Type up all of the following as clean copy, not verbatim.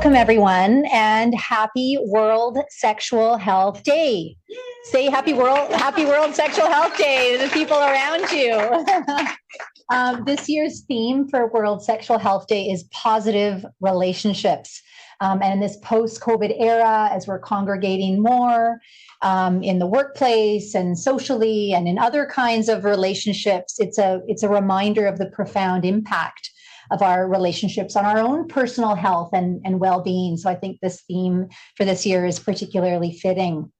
Welcome, everyone, and happy World Sexual Health Day. Yay. Say happy World Sexual Health Day to the people around you. This year's theme for World Sexual Health Day is positive relationships. And in this post-COVID era, as we're congregating more in the workplace and socially and in other kinds of relationships, it's a reminder of the profound impact of our relationships on our own personal health and well-being. So I think this theme for this year is particularly fitting.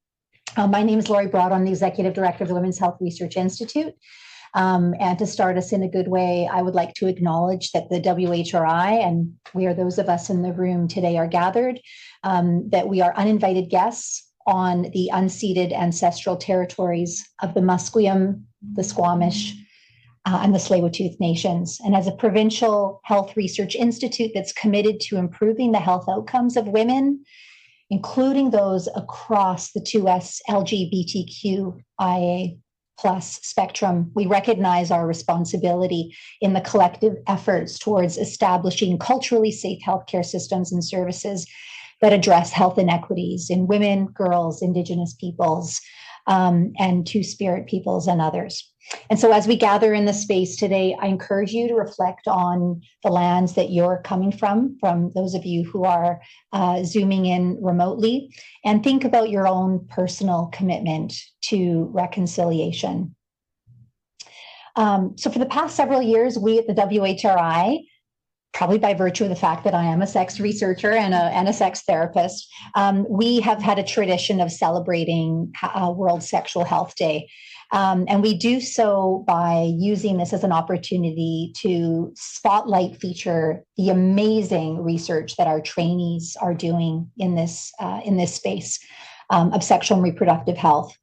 My name is Lori Broad. I'm the Executive Director of the Women's Health Research Institute. And to start us in a good way, I would like to acknowledge that the WHRI, and we are those of us in the room today are gathered, that we are uninvited guests on the unceded ancestral territories of the Musqueam, the Squamish, and the Tsleil-Waututh Nations. And as a provincial health research institute that's committed to improving the health outcomes of women, including those across the 2S LGBTQIA plus spectrum, we recognize our responsibility in the collective efforts towards establishing culturally safe healthcare systems and services that address health inequities in women, girls, Indigenous peoples, and Two-Spirit peoples and others. And so as we gather in the space today, I encourage you to reflect on the lands that you're coming from those of you who are Zooming in remotely, and think about your own personal commitment to reconciliation. So for the past several years, we at the WHRI, probably by virtue of the fact that I am a sex researcher and a sex therapist, we have had a tradition of celebrating World Sexual Health Day. And we do so by using this as an opportunity to spotlight, feature the amazing research that our trainees are doing in this space of sexual and reproductive health.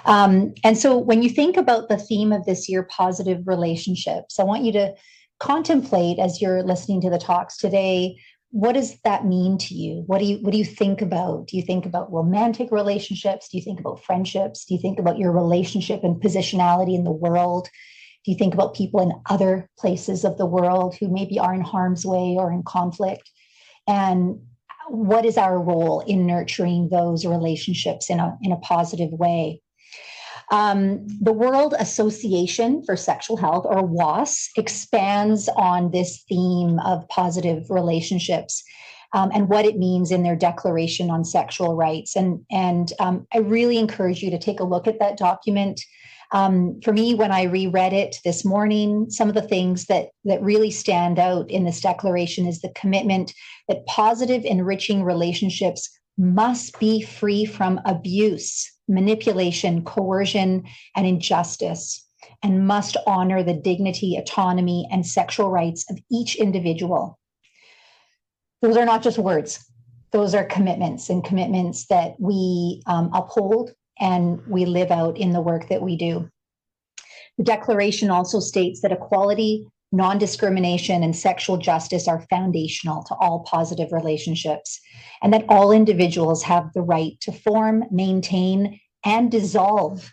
And so when you think about the theme of this year, positive relationships, I want you to contemplate as you're listening to the talks today, what does that mean to you? What do you think about? Do you think about romantic relationships? Do you think about friendships? Do you think about your relationship and positionality in the world? Do you think about people in other places of the world who maybe are in harm's way or in conflict? And what is our role in nurturing those relationships in a positive way? The World Association for Sexual Health, or WAS, expands on this theme of positive relationships and what it means in their Declaration on Sexual Rights. And I really encourage you to take a look at that document. For me, when I reread it this morning, some of the things that really stand out in this declaration is the commitment that positive, enriching relationships must be free from abuse, manipulation, coercion, and injustice, and must honor the dignity, autonomy, and sexual rights of each individual. Those are not just words. Those are commitments, and commitments that we uphold and we live out in the work that we do. The Declaration also states that equality, non-discrimination, and sexual justice are foundational to all positive relationships, and that all individuals have the right to form, maintain, and dissolve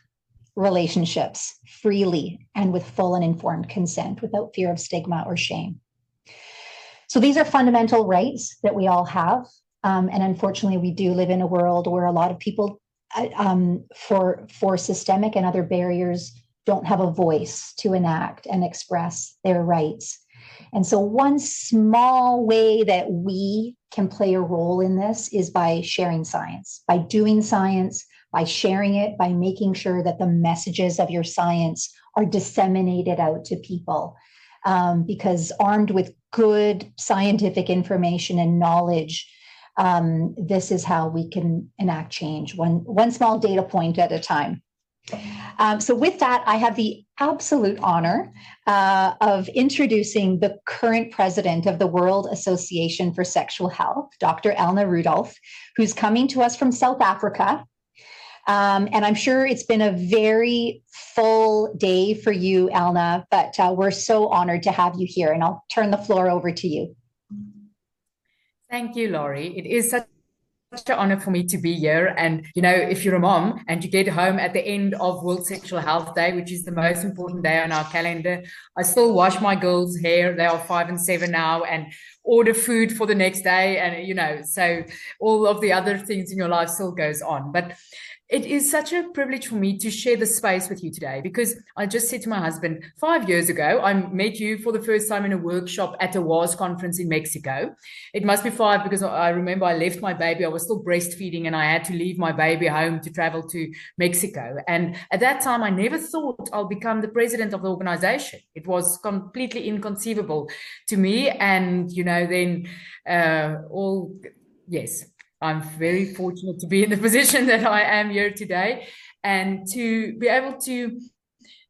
relationships freely and with full and informed consent without fear of stigma or shame. So these are fundamental rights that we all have. And unfortunately, we do live in a world where a lot of people, for systemic and other barriers, don't have a voice to enact and express their rights. And so one small way that we can play a role in this is by sharing science, by doing science, by sharing it, by making sure that the messages of your science are disseminated out to people. Because armed with good scientific information and knowledge, this is how we can enact change, one small data point at a time. So with that, I have the absolute honor of introducing the current president of the World Association for Sexual Health, Dr. Elna Rudolph, who's coming to us from South Africa. And I'm sure it's been a very full day for you, Elna, but we're so honored to have you here, and I'll turn the floor over to you. Thank you, Laurie. It is such such an honor for me to be here. And, you know, if you're a mom and you get home at the end of World Sexual Health Day, which is the most important day on our calendar, I still wash my girls' hair. They are 5 and 7 now, and order food for the next day. And, you know, so all of the other things in your life still goes on. But it is such a privilege for me to share the space with you today, because I just said to my husband, 5 years ago, I met you for the first time in a workshop at a WAS conference in Mexico. It must be 5 because I remember I left my baby. I was still breastfeeding and I had to leave my baby home to travel to Mexico. And at that time, I never thought I'll become the president of the organization. It was completely inconceivable to me. And, you know, then yes. I'm very fortunate to be in the position that I am here today and to be able to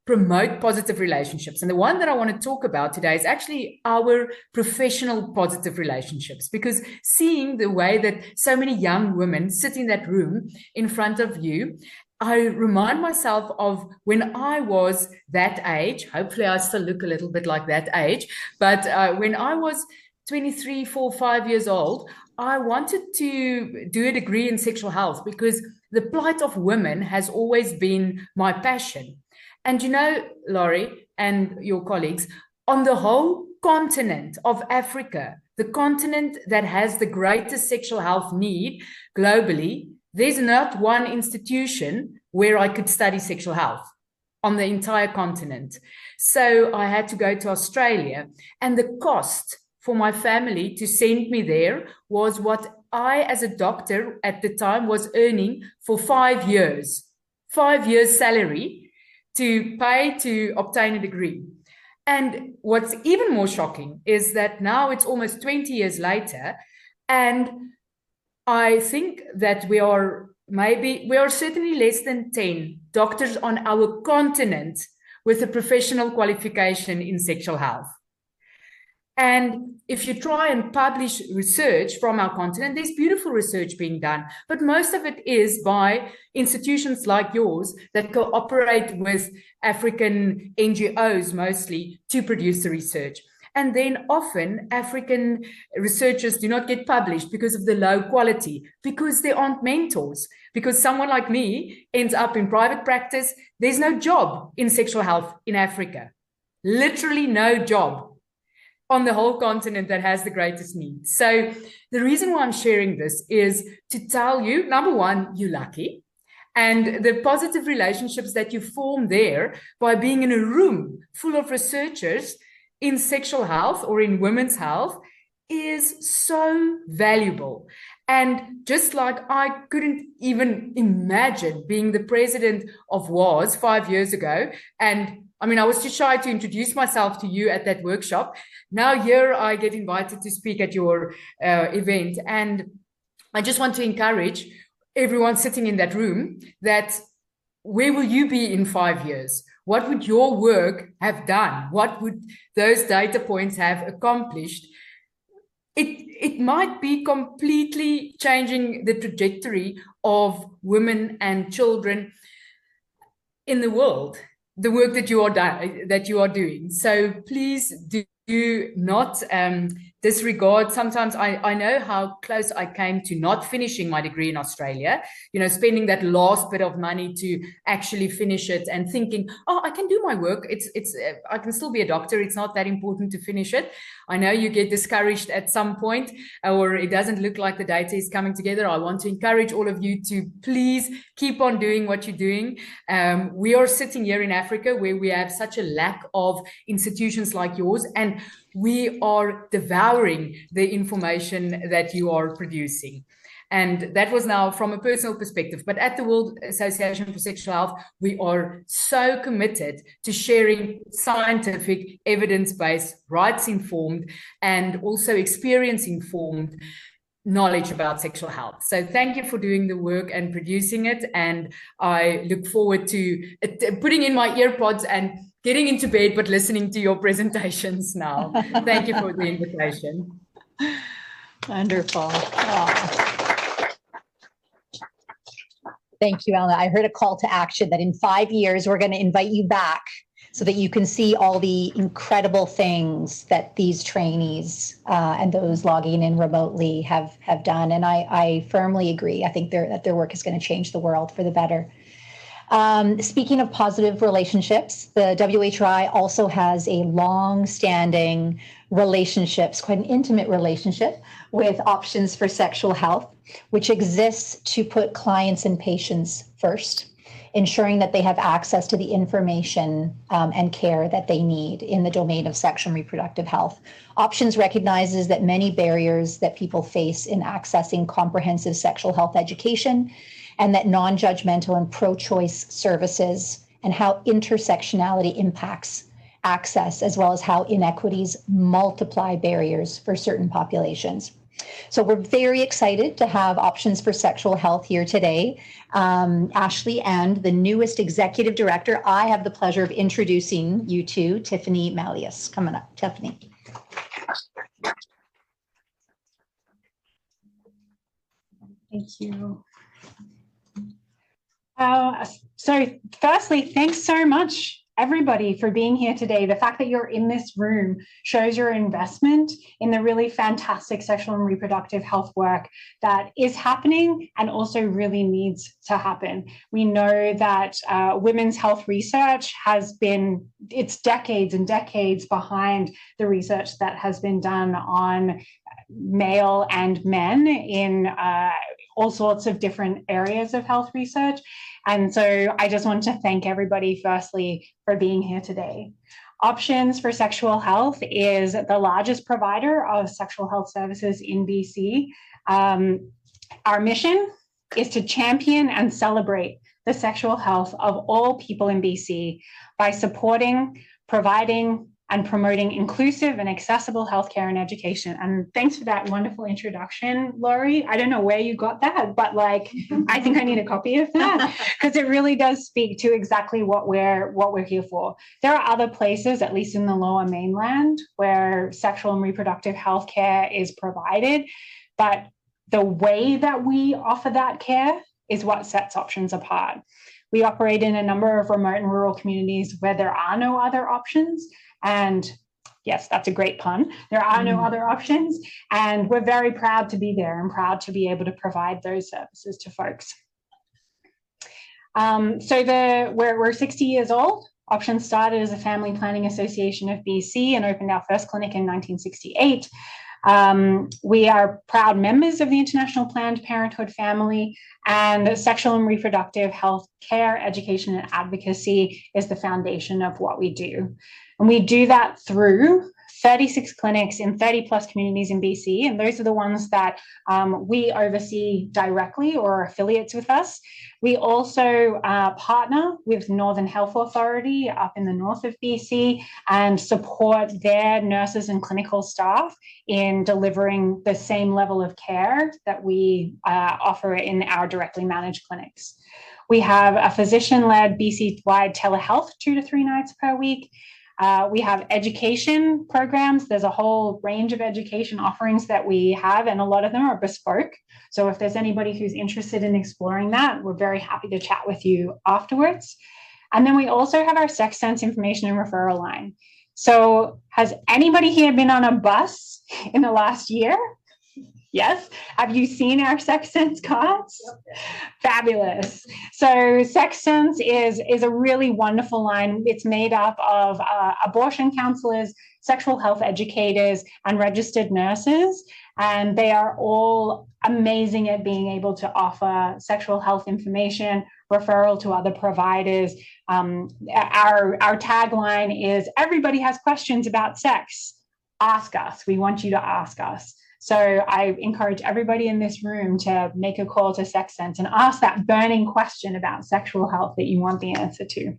promote positive relationships. And the one that I want to talk about today is actually our professional positive relationships, because seeing the way that so many young women sit in that room in front of you, I remind myself of when I was that age. Hopefully I still look a little bit like that age, but when I was 23, 4, 5 years old, I wanted to do a degree in sexual health because the plight of women has always been my passion. And you know, Laurie and your colleagues, on the whole continent of Africa, the continent that has the greatest sexual health need globally, there's not one institution where I could study sexual health on the entire continent. So I had to go to Australia, and the cost for my family to send me there was what I, as a doctor at the time, was earning for 5 years, 5 years salary to pay to obtain a degree. And what's even more shocking is that now it's almost 20 years later, and I think that we are certainly less than 10 doctors on our continent with a professional qualification in sexual health. And if you try and publish research from our continent, there's beautiful research being done, but most of it is by institutions like yours that cooperate with African NGOs mostly to produce the research. And then often African researchers do not get published because of the low quality, because there aren't mentors, because someone like me ends up in private practice. There's no job in sexual health in Africa, literally no job on the whole continent that has the greatest need. So the reason why I'm sharing this is to tell you, number one, you're lucky. And the positive relationships that you form there by being in a room full of researchers in sexual health or in women's health is so valuable. And just like I couldn't even imagine being the president of WAS 5 years ago, and I mean, I was too shy to introduce myself to you at that workshop. Now here I get invited to speak at your event. And I just want to encourage everyone sitting in that room that where will you be in 5 years? What would your work have done? What would those data points have accomplished? It might be completely changing the trajectory of women and children in the world, the work that you are doing. So please do not disregard. Sometimes I know how close I came to not finishing my degree in Australia, you know, spending that last bit of money to actually finish it and thinking, oh, I can do my work. I can still be a doctor. It's not that important to finish it. I know you get discouraged at some point, or it doesn't look like the data is coming together. I want to encourage all of you to please keep on doing what you're doing. We are sitting here in Africa where we have such a lack of institutions like yours, and we are devouring the information that you are producing. And that was now from a personal perspective. But at the World Association for Sexual Health, we are so committed to sharing scientific, evidence-based, rights-informed, and also experience-informed knowledge about sexual health. So thank you for doing the work and producing it. And I look forward to putting in my earpods and getting into bed, but listening to your presentations now. Thank you for the invitation. Wonderful. Oh. Thank you, Ella. I heard a call to action that in 5 years, we're going to invite you back so that you can see all the incredible things that these trainees and those logging in remotely have done. And I firmly agree. I think that their work is going to change the world for the better. Speaking of positive relationships, the WHRI also has a long-standing relationships, quite an intimate relationship with Options for Sexual Health, which exists to put clients and patients first, ensuring that they have access to the information and care that they need in the domain of sexual and reproductive health. Options recognizes that many barriers that people face in accessing comprehensive sexual health education, and that non-judgmental and pro-choice services and how intersectionality impacts access, as well as how inequities multiply barriers for certain populations. So we're very excited to have Options for Sexual Health here today. Ashley and the newest executive director, I have the pleasure of introducing you to Tiffany Malleus. Coming up, Tiffany. Thank you. So firstly, thanks so much, everybody, for being here today. The fact that you're in this room shows your investment in the really fantastic sexual and reproductive health work that is happening and also really needs to happen. We know that women's health research it's decades and decades behind the research that has been done on male and men in all sorts of different areas of health research. And so I just want to thank everybody, firstly, for being here today. Options for Sexual Health is the largest provider of sexual health services in BC. Our mission is to champion and celebrate the sexual health of all people in BC by supporting, providing, and promoting inclusive and accessible healthcare and education. And thanks for that wonderful introduction, Laurie. I don't know where you got that, but I think I need a copy of that because it really does speak to exactly what we're here for. There are other places, at least in the Lower Mainland, where sexual and reproductive healthcare is provided, but the way that we offer that care is what sets Options apart. We operate in a number of remote and rural communities where there are no other options. And yes, that's a great pun. There are no other options. And we're very proud to be there and proud to be able to provide those services to folks. We're 60 years old. Options started as a family planning association of BC and opened our first clinic in 1968. We are proud members of the International Planned Parenthood family, and sexual and reproductive health care, education, and advocacy is the foundation of what we do. And we do that through 36 clinics in 30 plus communities in BC, and those are the ones that we oversee directly or affiliates with us. We also partner with Northern Health Authority up in the north of BC and support their nurses and clinical staff in delivering the same level of care that we offer in our directly managed clinics. We have a physician-led BC-wide telehealth 2 to 3 nights per week. We have education programs. There's a whole range of education offerings that we have, and a lot of them are bespoke. So if there's anybody who's interested in exploring that, we're very happy to chat with you afterwards. And then we also have our Sex Sense information and referral line. So has anybody here been on a bus in the last year? Yes. Have you seen our Sex Sense cards? Yep. Fabulous. So Sex Sense is a really wonderful line. It's made up of abortion counselors, sexual health educators, and registered nurses. And they are all amazing at being able to offer sexual health information, referral to other providers. Our tagline is, everybody has questions about sex. Ask us. We want you to ask us. So I encourage everybody in this room to make a call to Sex Sense and ask that burning question about sexual health that you want the answer to.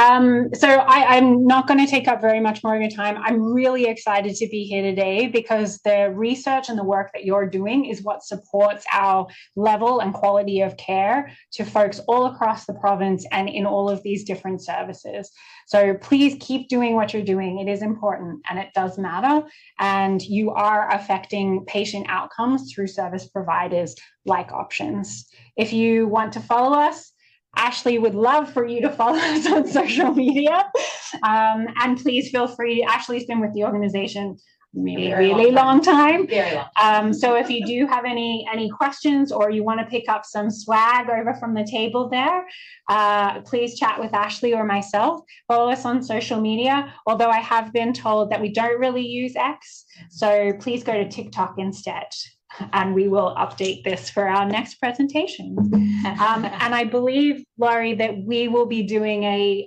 I'm not going to take up very much more of your time. I'm really excited to be here today because the research and the work that you're doing is what supports our level and quality of care to folks all across the province and in all of these different services. So please keep doing what you're doing. It is important and it does matter. And you are affecting patient outcomes through service providers like Options. If you want to follow us, Ashley would love for you to follow us on social media. And please feel free. Ashley's been with the organization really long time. Very long. So if you do have any questions, or you want to pick up some swag over from the table there, please chat with Ashley or myself. Follow us on social media, although I have been told that we don't really use X, so please go to TikTok instead, and we will update this for our next presentation. And I believe, Laurie, that we will be doing a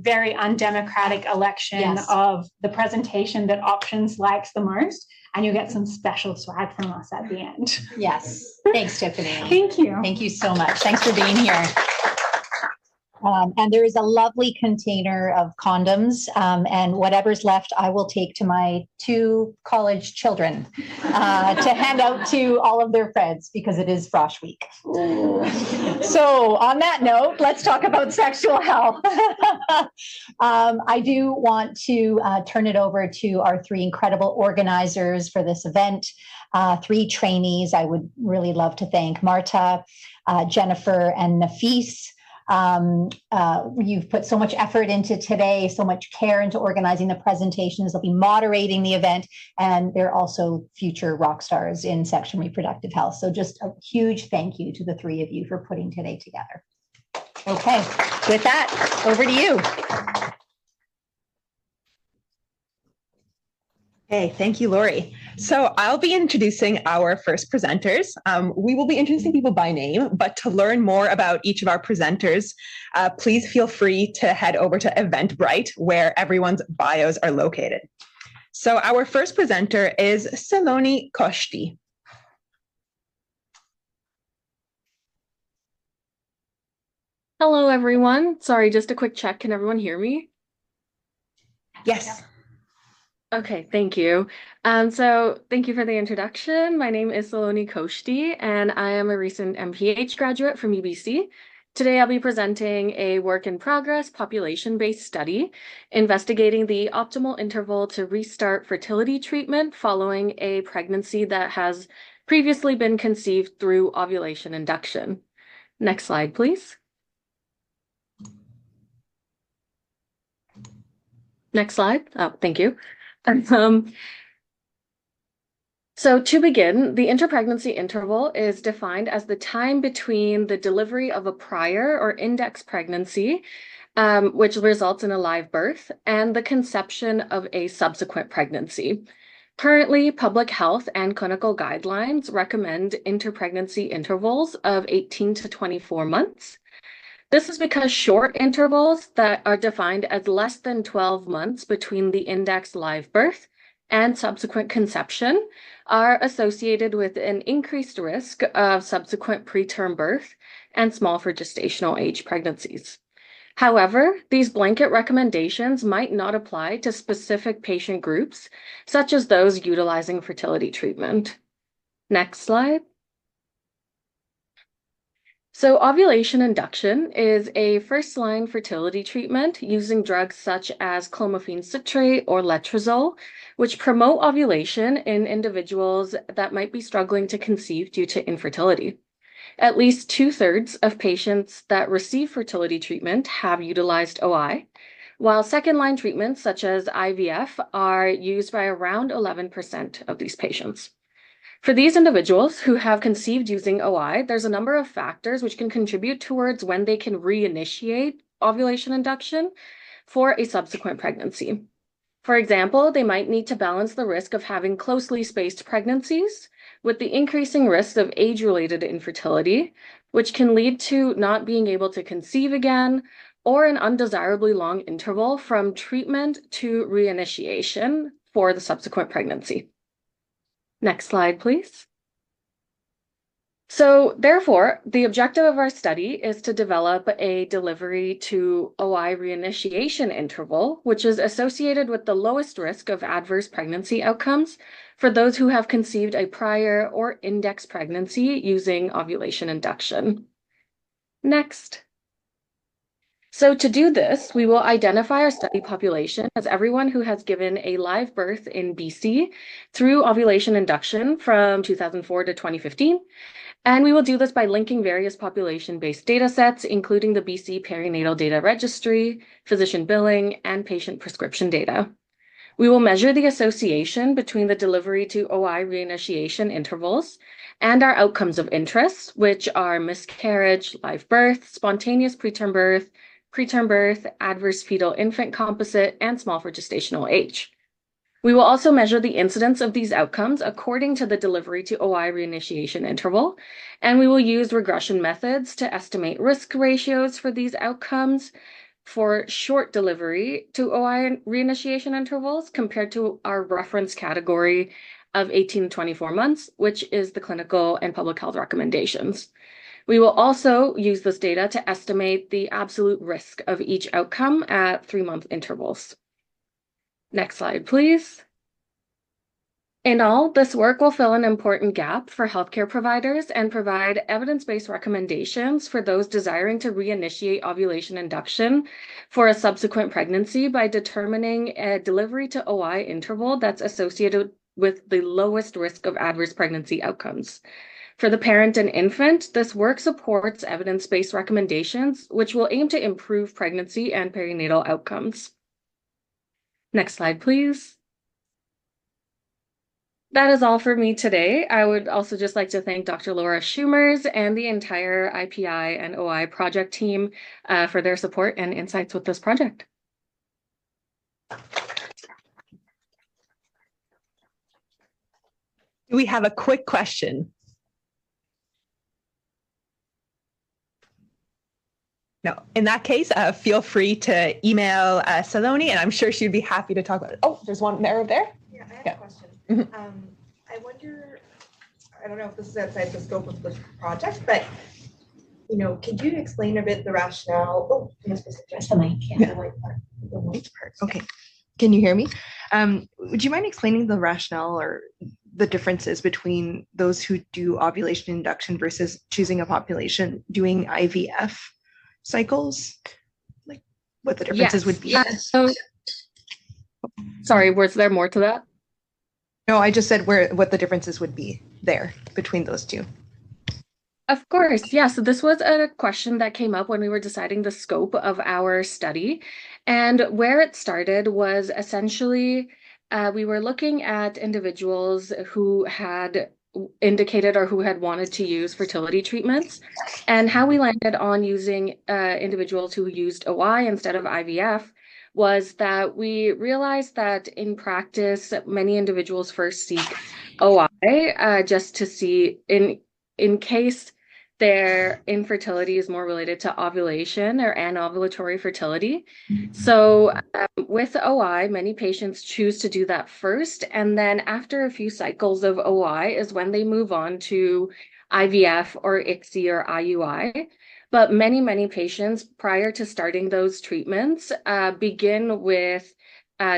very undemocratic election of the presentation that Options likes the most, and you'll get some special swag from us at the end. Yes. Thanks, Tiffany. Thank you. Thank you so much. Thanks for being here. And there is a lovely container of condoms, and whatever's left, I will take to my 2 college children to hand out to all of their friends, because it is Frosh Week. So on that note, let's talk about sexual health. I do want to turn it over to our 3 incredible organizers for this event, 3 trainees. I would really love to thank Marta, Jennifer, and Nafis. You've put so much effort into today, so much care into organizing the presentations. They'll be moderating the event, and they're also future rock stars in sexual and reproductive health. So just a huge thank you to the 3 of you for putting today together. Okay, with that, over to you. Hey, thank you, Laurie. So I'll be introducing our first presenters. We will be introducing people by name, but to learn more about each of our presenters, please feel free to head over to Eventbrite, where everyone's bios are located. So our first presenter is Saloni Koshti. Hello, everyone. Sorry, just a quick check. Can everyone hear me? Yes. Okay, thank you. So thank you for the introduction. My name is Saloni Koshti, and I am a recent MPH graduate from UBC. Today, I'll be presenting a work-in-progress population-based study investigating the optimal interval to restart fertility treatment following a pregnancy that has previously been conceived through ovulation induction. Next slide, please. Next slide. Oh, thank you. So to begin, the interpregnancy interval is defined as the time between the delivery of a prior or index pregnancy, which results in a live birth, and the conception of a subsequent pregnancy. Currently, public health and clinical guidelines recommend interpregnancy intervals of 18 to 24 months. This is because short intervals that are defined as less than 12 months between the index live birth and subsequent conception are associated with an increased risk of subsequent preterm birth and small for gestational age pregnancies. However, these blanket recommendations might not apply to specific patient groups, such as those utilizing fertility treatment. Next slide. So ovulation induction is a first-line fertility treatment using drugs such as clomiphene citrate or letrozole, which promote ovulation in individuals that might be struggling to conceive due to infertility. At least 2/3 of patients that receive fertility treatment have utilized OI, while second-line treatments such as IVF are used by around 11% of these patients. For these individuals who have conceived using OI, there's a number of factors which can contribute towards when they can reinitiate ovulation induction for a subsequent pregnancy. For example, they might need to balance the risk of having closely spaced pregnancies with the increasing risk of age-related infertility, which can lead to not being able to conceive again, or an undesirably long interval from treatment to reinitiation for the subsequent pregnancy. Next slide, please. So therefore, the objective of our study is to develop a delivery to OI reinitiation interval, which is associated with the lowest risk of adverse pregnancy outcomes for those who have conceived a prior or index pregnancy using ovulation induction. Next. So to do this, we will identify our study population as everyone who has given a live birth in BC through ovulation induction from 2004 to 2015. And we will do this by linking various population-based data sets, including the BC Perinatal Data Registry, physician billing, and patient prescription data. We will measure the association between the delivery to OI reinitiation intervals and our outcomes of interest, which are miscarriage, live birth, spontaneous preterm birth, adverse fetal infant composite, and small for gestational age. We will also measure the incidence of these outcomes according to the delivery to OI reinitiation interval, and we will use regression methods to estimate risk ratios for these outcomes for short delivery to OI reinitiation intervals compared to our reference category of 18 to 24 months, which is the clinical and public health recommendations. We will also use this data to estimate the absolute risk of each outcome at 3-month intervals. Next slide, please. In all, this work will fill an important gap for healthcare providers and provide evidence-based recommendations for those desiring to reinitiate ovulation induction for a subsequent pregnancy by determining a delivery to OI interval that's associated with the lowest risk of adverse pregnancy outcomes. For the parent and infant, this work supports evidence-based recommendations, which will aim to improve pregnancy and perinatal outcomes. Next slide, please. That is all for me today. I would also just like to thank Dr. Laura Schumers and the entire IPI and OI project team for their support and insights with this project. Do we have a quick question? No, in that case, feel free to email Saloni, and I'm sure she'd be happy to talk about it. Oh, there's one there. Yeah, I have a question. I wonder, I don't know if this is outside the scope of the project, but could you explain a bit the rationale? Oh, Just the mic. yeah. The white part. Okay. Can you hear me? Would you mind explaining the rationale or the differences between those who do ovulation induction versus choosing a population doing IVF cycles? Like what the differences would be? So, sorry, was there more to that? No, I just said what the differences would be there between those two. Of course, yeah. So this was a question that came up when we were deciding the scope of our study. And where it started was essentially we were looking at individuals who had indicated or who had wanted to use fertility treatments, and how we landed on using individuals who used OI instead of IVF was that we realized that in practice, many individuals first seek OI just to see in case their infertility is more related to ovulation or anovulatory fertility. So with OI, many patients choose to do that first. And then after a few cycles of OI is when they move on to IVF or ICSI or IUI. But many patients prior to starting those treatments begin with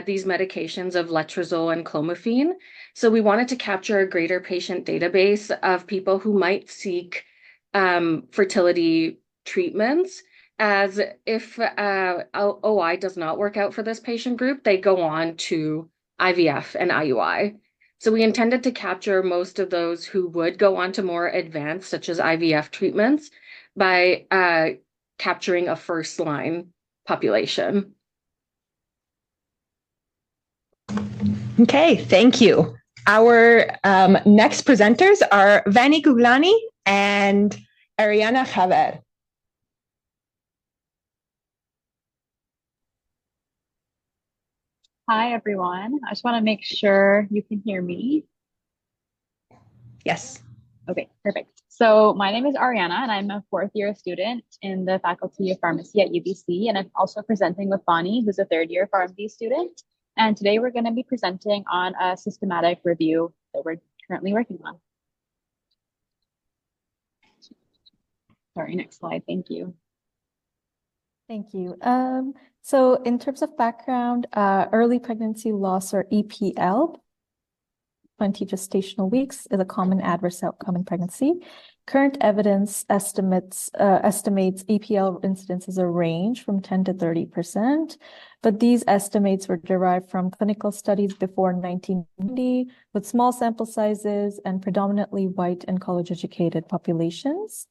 these medications of letrozole and clomiphene. So we wanted to capture a greater patient database of people who might seek fertility treatments, as if OI does not work out for this patient group, they go on to IVF and IUI. So we intended to capture most of those who would go on to more advanced, such as IVF treatments, by capturing a first-line population. Okay, thank you. Our next presenters are Vani Guglani and Ariana Javer. Hi, everyone. I just want to make sure you can hear me. Yes. Okay, perfect. So my name is Ariana, and I'm a 4th-year student in the Faculty of Pharmacy at UBC, and I'm also presenting with Bonnie, who's a 3rd-year PharmD student. And today we're going to be presenting on a systematic review that we're currently working on. Sorry, next slide. Thank you. Thank you. So in terms of background, early pregnancy loss, or EPL, 20 gestational weeks, is a common adverse outcome in pregnancy. Current evidence estimates EPL incidence as a range from 10 to 30%, but these estimates were derived from clinical studies before 1990 with small sample sizes and predominantly white and college-educated populations.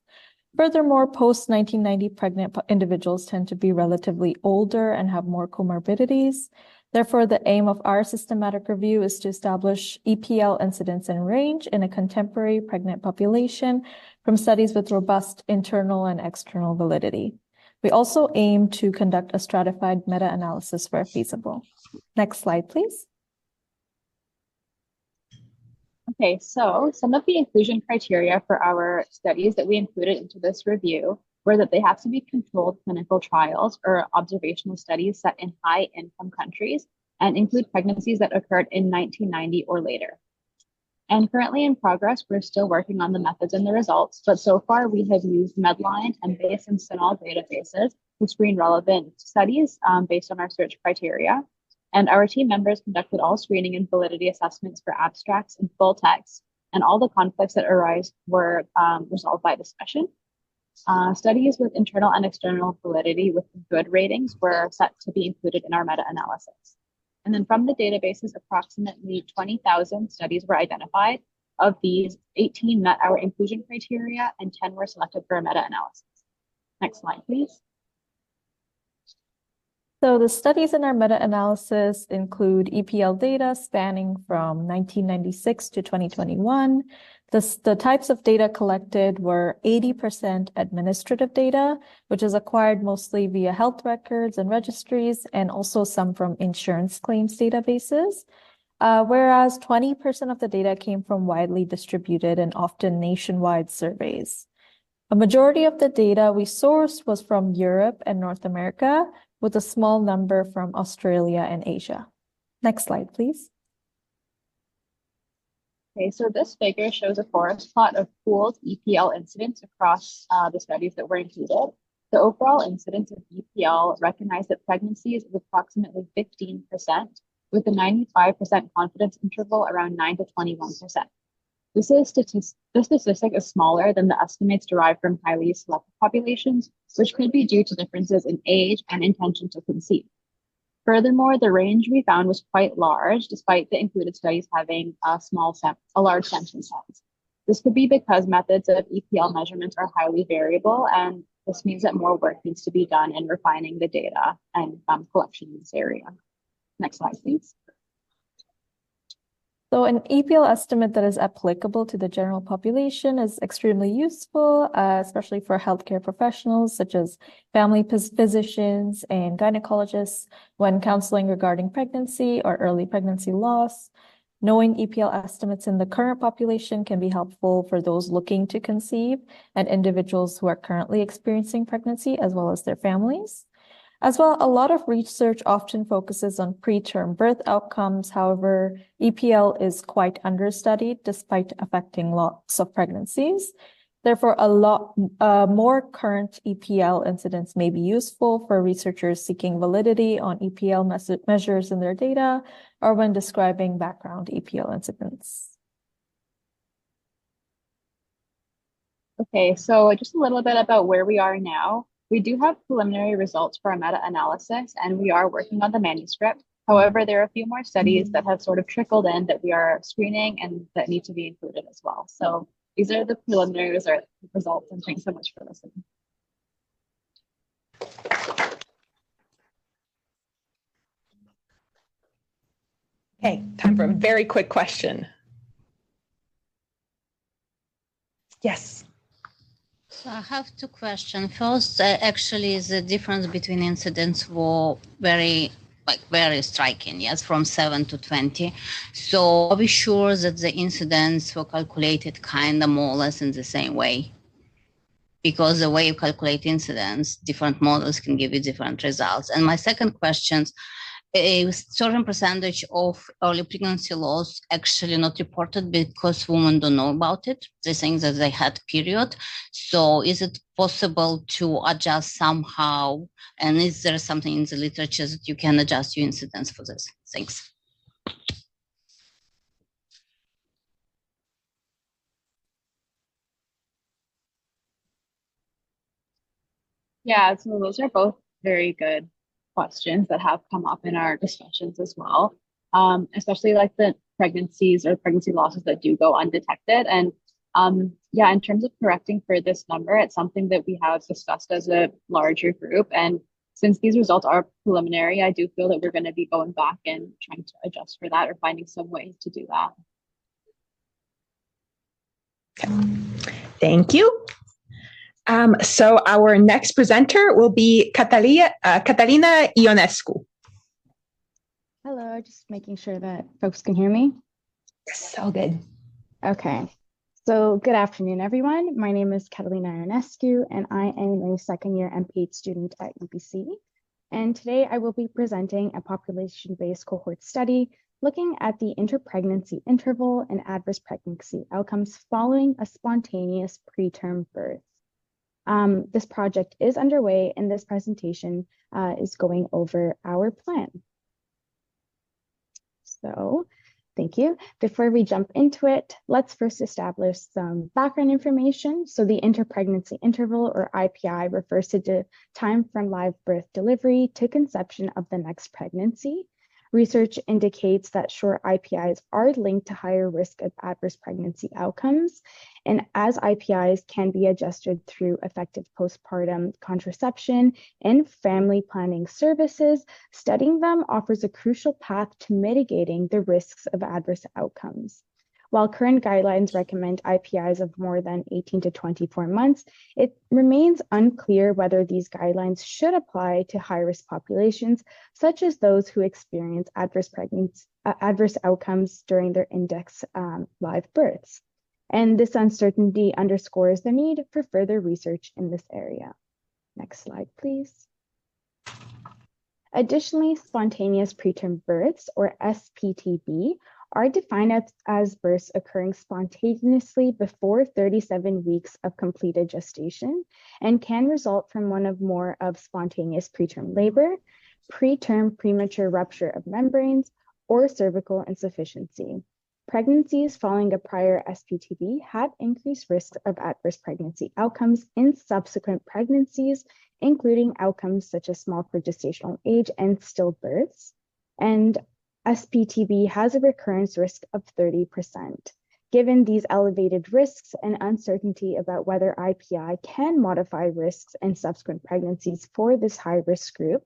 Furthermore, post-1990 pregnant individuals tend to be relatively older and have more comorbidities. Therefore, the aim of our systematic review is to establish EPL incidence and range in a contemporary pregnant population from studies with robust internal and external validity. We also aim to conduct a stratified meta-analysis where feasible. Next slide, please. Okay, so some of the inclusion criteria for our studies that we included into this review were that they have to be controlled clinical trials or observational studies set in high-income countries and include pregnancies that occurred in 1990 or later. And currently in progress, we're still working on the methods and the results, but so far we have used Medline and Bayes and Sinal databases to screen relevant studies based on our search criteria. And our team members conducted all screening and validity assessments for abstracts and full text, and all the conflicts that arise were resolved by discussion. Studies with internal and external validity with good ratings were set to be included in our meta-analysis. And then from the databases, approximately 20,000 studies were identified. Of these, 18 met our inclusion criteria and 10 were selected for a meta-analysis. Next slide, please. So the studies in our meta-analysis include EPL data spanning from 1996 to 2021. The types of data collected were 80% administrative data, which is acquired mostly via health records and registries, and also some from insurance claims databases, whereas 20% of the data came from widely distributed and often nationwide surveys. A majority of the data we sourced was from Europe and North America, with a small number from Australia and Asia. Next slide, please. Okay, so this figure shows a forest plot of pooled EPL incidence across the studies that were included. The overall incidence of EPL recognized that pregnancies is approximately 15%, with a 95% confidence interval around 9 to 21%. This statistic is smaller than the estimates derived from highly selected populations, which could be due to differences in age and intention to conceive. Furthermore, the range we found was quite large, despite the included studies having a large sample size. This could be because methods of EPL measurements are highly variable, and this means that more work needs to be done in refining the data and collection in this area. Next slide, please. So an EPL estimate that is applicable to the general population is extremely useful, especially for healthcare professionals such as family physicians and gynecologists when counseling regarding pregnancy or early pregnancy loss. Knowing EPL estimates in the current population can be helpful for those looking to conceive and individuals who are currently experiencing pregnancy, as well as their families. As well, a lot of research often focuses on preterm birth outcomes. However, EPL is quite understudied despite affecting lots of pregnancies. Therefore, a lot more current EPL incidents may be useful for researchers seeking validity on EPL measures in their data or when describing background EPL incidents. Okay, so just a little bit about where we are now. We do have preliminary results for our meta-analysis, and we are working on the manuscript. However, there are a few more studies that have sort of trickled in that we are screening and that need to be included as well. So these are the preliminary results, and thanks so much for listening. Okay, time for a very quick question. Yes. So I have two questions. First, actually, the difference between incidents were very striking, yes, from 7 to 20. So are we sure that the incidents were calculated kind of more or less in the same way? Because the way you calculate incidents, different models can give you different results. And my second question, a certain percentage of early pregnancy loss actually not reported because women don't know about it. They think that they had period. So is it possible to adjust somehow? And is there something in the literature that you can adjust your incidence for this? Thanks. Yeah, so those are both very good questions that have come up in our discussions as well. Especially like the pregnancies or pregnancy losses that do go undetected. And yeah, in terms of correcting for this number, it's something that we have discussed as a larger group. And since these results are preliminary, I do feel that we're going to be going back and trying to adjust for that or finding some ways to do that. Thank you. So our next presenter will be Catalina Ionescu. Hello, just making sure that folks can hear me. Yes, all good. Okay, so good afternoon, everyone. My name is Catalina Ionescu, and I am a second-year MPH student at UBC. And today I will be presenting a population-based cohort study looking at the interpregnancy interval and adverse pregnancy outcomes following a spontaneous preterm birth. This project is underway, and this presentation is going over our plan. So, thank you. Before we jump into it, let's first establish some background information. So the interpregnancy interval, or IPI, refers to the time from live birth delivery to conception of the next pregnancy. Research indicates that short IPIs are linked to higher risk of adverse pregnancy outcomes. And as IPIs can be adjusted through effective postpartum contraception and family planning services, studying them offers a crucial path to mitigating the risks of adverse outcomes. While current guidelines recommend IPIs of more than 18 to 24 months, it remains unclear whether these guidelines should apply to high-risk populations, such as those who experience adverse outcomes during their index live births. And this uncertainty underscores the need for further research in this area. Next slide, please. Additionally, spontaneous preterm births, or SPTB, are defined as births occurring spontaneously before 37 weeks of completed gestation and can result from one of more of spontaneous preterm labor, preterm premature rupture of membranes, or cervical insufficiency. Pregnancies following a prior SPTB have increased risks of adverse pregnancy outcomes in subsequent pregnancies, including outcomes such as small for gestational age and stillbirths. And SPTB has a recurrence risk of 30%. Given these elevated risks and uncertainty about whether IPI can modify risks in subsequent pregnancies for this high-risk group,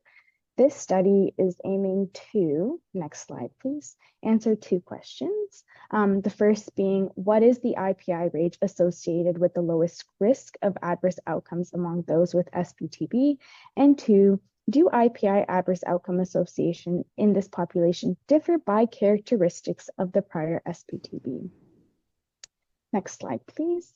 this study is aiming to, next slide please, answer two questions. The first being, what is the IPI range associated with the lowest risk of adverse outcomes among those with SPTB? And two, do IPI adverse outcome association in this population differ by characteristics of the prior SPTB? Next slide, please.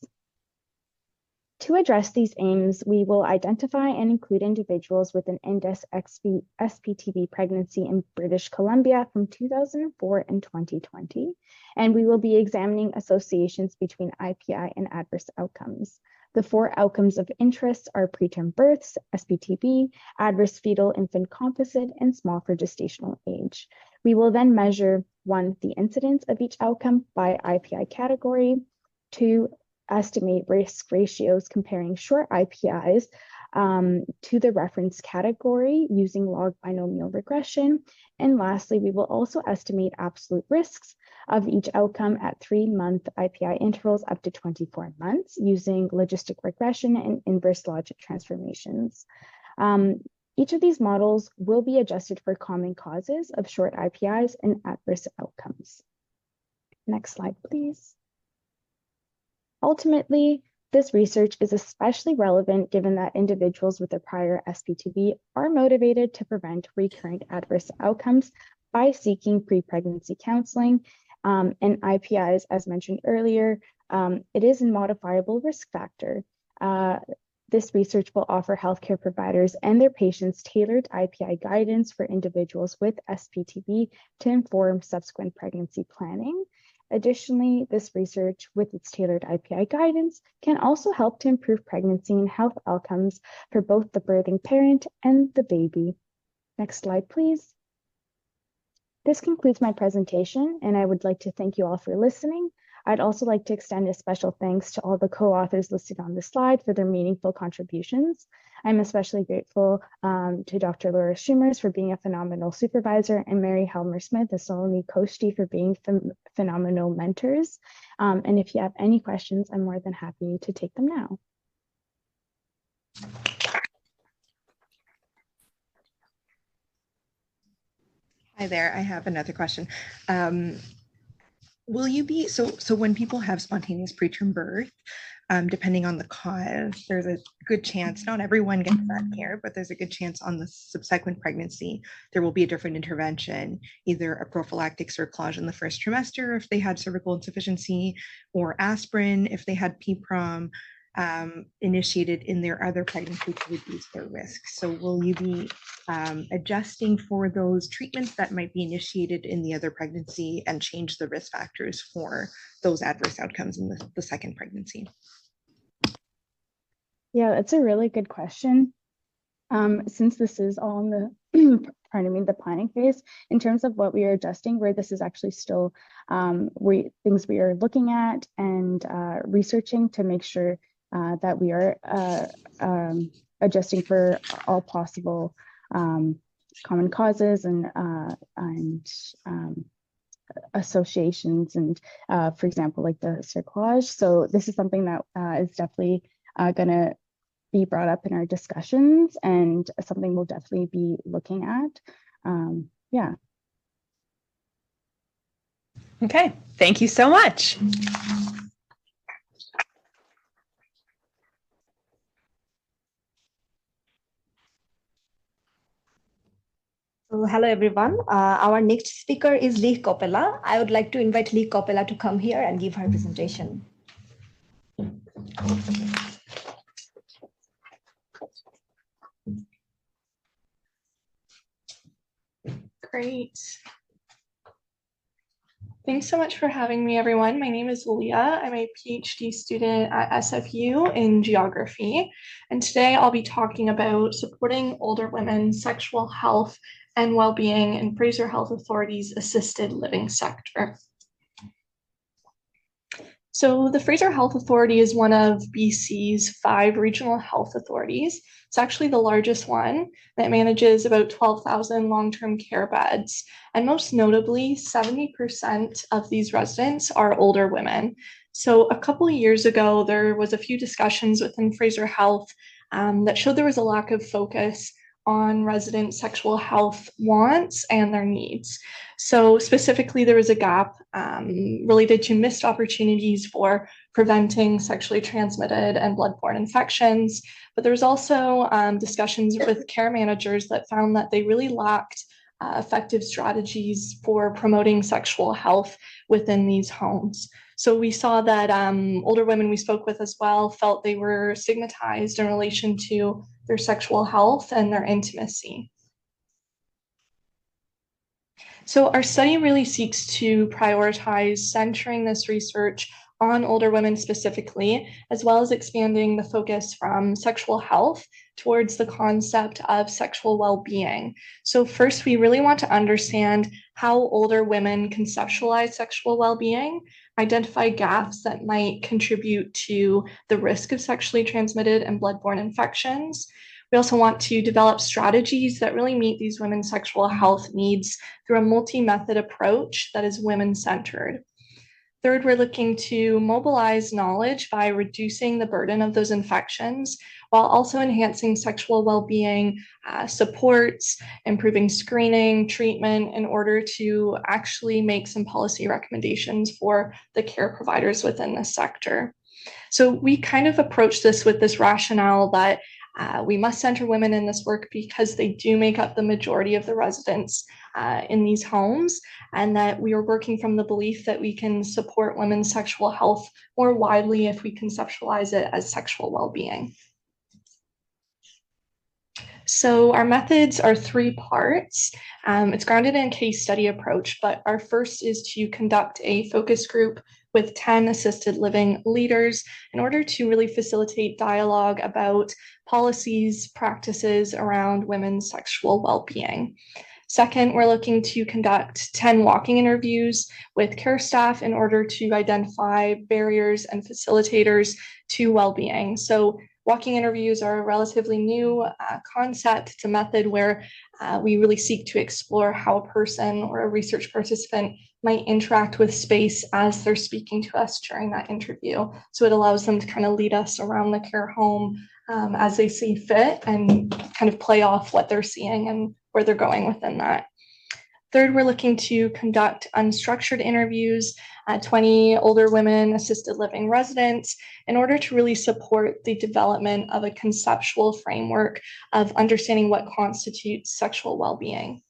To address these aims, we will identify and include individuals with an index SPTB pregnancy in British Columbia from 2004 and 2020, and we will be examining associations between IPI and adverse outcomes. The four outcomes of interest are preterm births, SPTB, adverse fetal infant composite, and small for gestational age. We will then measure 1, the incidence of each outcome by IPI category, 2, estimate risk ratios comparing short IPIs to the reference category using log binomial regression. And lastly, we will also estimate absolute risks of each outcome at 3-month IPI intervals up to 24 months using logistic regression and inverse logic transformations. Each of these models will be adjusted for common causes of short IPIs and adverse outcomes. Next slide, please. Ultimately, this research is especially relevant given that individuals with a prior SPTB are motivated to prevent recurrent adverse outcomes by seeking pre-pregnancy counseling. And IPIs, as mentioned earlier, it is a modifiable risk factor. This research will offer healthcare providers and their patients tailored IPI guidance for individuals with SPTB to inform subsequent pregnancy planning. Additionally, this research, with its tailored IPI guidance, can also help to improve pregnancy and health outcomes for both the birthing parent and the baby. Next slide, please. This concludes my presentation, and I would like to thank you all for listening. I'd also like to extend a special thanks to all the co-authors listed on the slide for their meaningful contributions. I'm especially grateful to Dr. Laura Schumers for being a phenomenal supervisor, and Mary Helmer-Smith, and Solomie Koshti for being phenomenal mentors. And if you have any questions, I'm more than happy to take them now. Hi there, I have another question. Will you be, so when people have spontaneous preterm birth, depending on the cause, there's a good chance, not everyone gets that care, but there's a good chance on the subsequent pregnancy, there will be a different intervention, either a prophylactic cerclage in the first trimester if they had cervical insufficiency, or aspirin if they had PPROM, initiated in their other pregnancy to reduce their risk. So will you be adjusting for those treatments that might be initiated in the other pregnancy and change the risk factors for those adverse outcomes in the second pregnancy? Yeah, that's a really good question. Since this is all in the, pardon me, the planning phase, in terms of what we are adjusting, where this is actually still things we are looking at and researching to make sure that we are adjusting for all possible common causes and associations, and for example, like the cerclage. So this is something that is definitely going to be brought up in our discussions, and something we'll definitely be looking at. Yeah. Okay, thank you so much. So, hello everyone. Our next speaker is Lee Kopela. I would like to invite Lee Kopela to come here and give her presentation. Great. Thanks so much for having me, everyone. My name is Leah. I'm a PhD student at SFU in geography. And today I'll be talking about supporting older women's sexual health and well-being in Fraser Health Authority's assisted living sector. So the Fraser Health Authority is one of BC's 5 regional health authorities. It's actually the largest one that manages about 12,000 long-term care beds. And most notably, 70% of these residents are older women. So a couple of years ago, there was a few discussions within Fraser Health that showed there was a lack of focus on resident sexual health wants and their needs. So specifically, there was a gap related to missed opportunities for preventing sexually transmitted and bloodborne infections. But there was also discussions with care managers that found that they really lacked effective strategies for promoting sexual health within these homes. So we saw that older women we spoke with as well felt they were stigmatized in relation to their sexual health and their intimacy. So our study really seeks to prioritize centering this research on older women specifically, as well as expanding the focus from sexual health towards the concept of sexual well-being. So first, we really want to understand how older women conceptualize sexual well-being, identify gaps that might contribute to the risk of sexually transmitted and bloodborne infections. We also want to develop strategies that really meet these women's sexual health needs through a multi-method approach that is women-centered. Third, we're looking to mobilize knowledge by reducing the burden of those infections while also enhancing sexual well-being supports, improving screening, treatment in order to actually make some policy recommendations for the care providers within this sector. So we kind of approach this with this rationale that we must center women in this work because they do make up the majority of the residents in these homes, and that we are working from the belief that we can support women's sexual health more widely if we conceptualize it as sexual well-being. So our methods are 3 parts. It's grounded in a case study approach, but our first is to conduct a focus group with 10 assisted living leaders in order to really facilitate dialogue about policies, practices around women's sexual well-being. Second, we're looking to conduct 10 walking interviews with care staff in order to identify barriers and facilitators to well-being. So walking interviews are a relatively new concept. It's a method where we really seek to explore how a person or a research participant might interact with space as they're speaking to us during that interview. So it allows them to kind of lead us around the care home as they see fit and kind of play off what they're seeing and where they're going within that. Third, we're looking to conduct unstructured interviews, 20 older women assisted living residents, in order to really support the development of a conceptual framework of understanding what constitutes sexual well-being.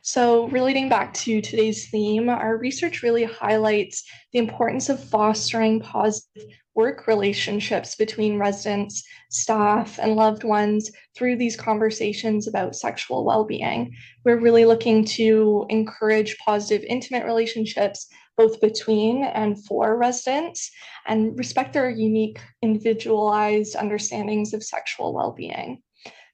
So relating back to today's theme, our research really highlights the importance of fostering positive work relationships between residents, staff, and loved ones through these conversations about sexual well-being. We're really looking to encourage positive intimate relationships both between and for residents and respect their unique individualized understandings of sexual well-being.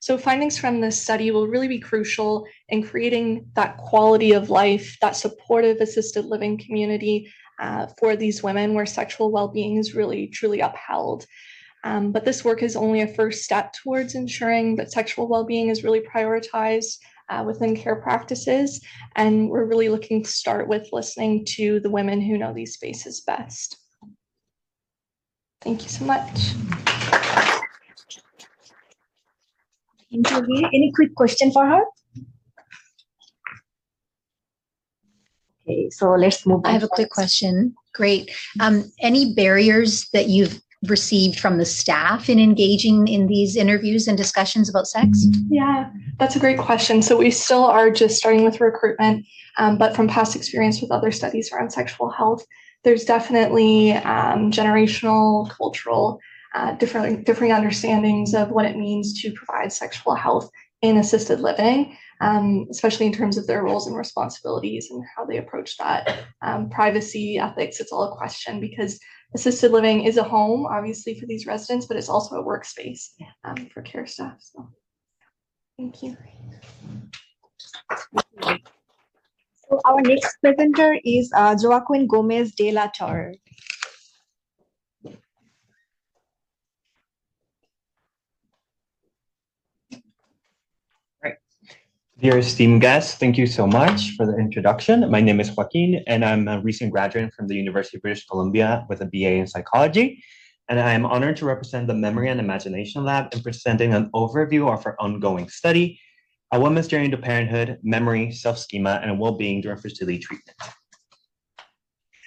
So findings from this study will really be crucial in creating that quality of life, that supportive assisted living community for these women where sexual well-being is really truly upheld. But this work is only a first step towards ensuring that sexual well-being is really prioritized within care practices. And we're really looking to start with listening to the women who know these spaces best. Thank you so much. Thank you, Lee. Any quick question for her? Okay, so let's move on. I have a quick question. Great. Any barriers that you've received from the staff in engaging in these interviews and discussions about sex? Yeah, that's a great question. So we still are just starting with recruitment, but from past experience with other studies around sexual health, there's definitely generational, cultural, differing understandings of what it means to provide sexual health in assisted living, especially in terms of their roles and responsibilities and how they approach that. Privacy, ethics, it's all a question because assisted living is a home, obviously, for these residents, but it's also a workspace for care staff. So thank you. So our next presenter is Joaquin Gomez de la Torre. Dear esteemed guests, thank you so much for the introduction. My name is Joaquin, and I'm a recent graduate from the University of British Columbia with a BA in psychology. And I am honored to represent the Memory and Imagination Lab in presenting an overview of our ongoing study, A Woman's Journey to Parenthood, Memory, Self-Schema, and Well-Being During Fertility Treatment.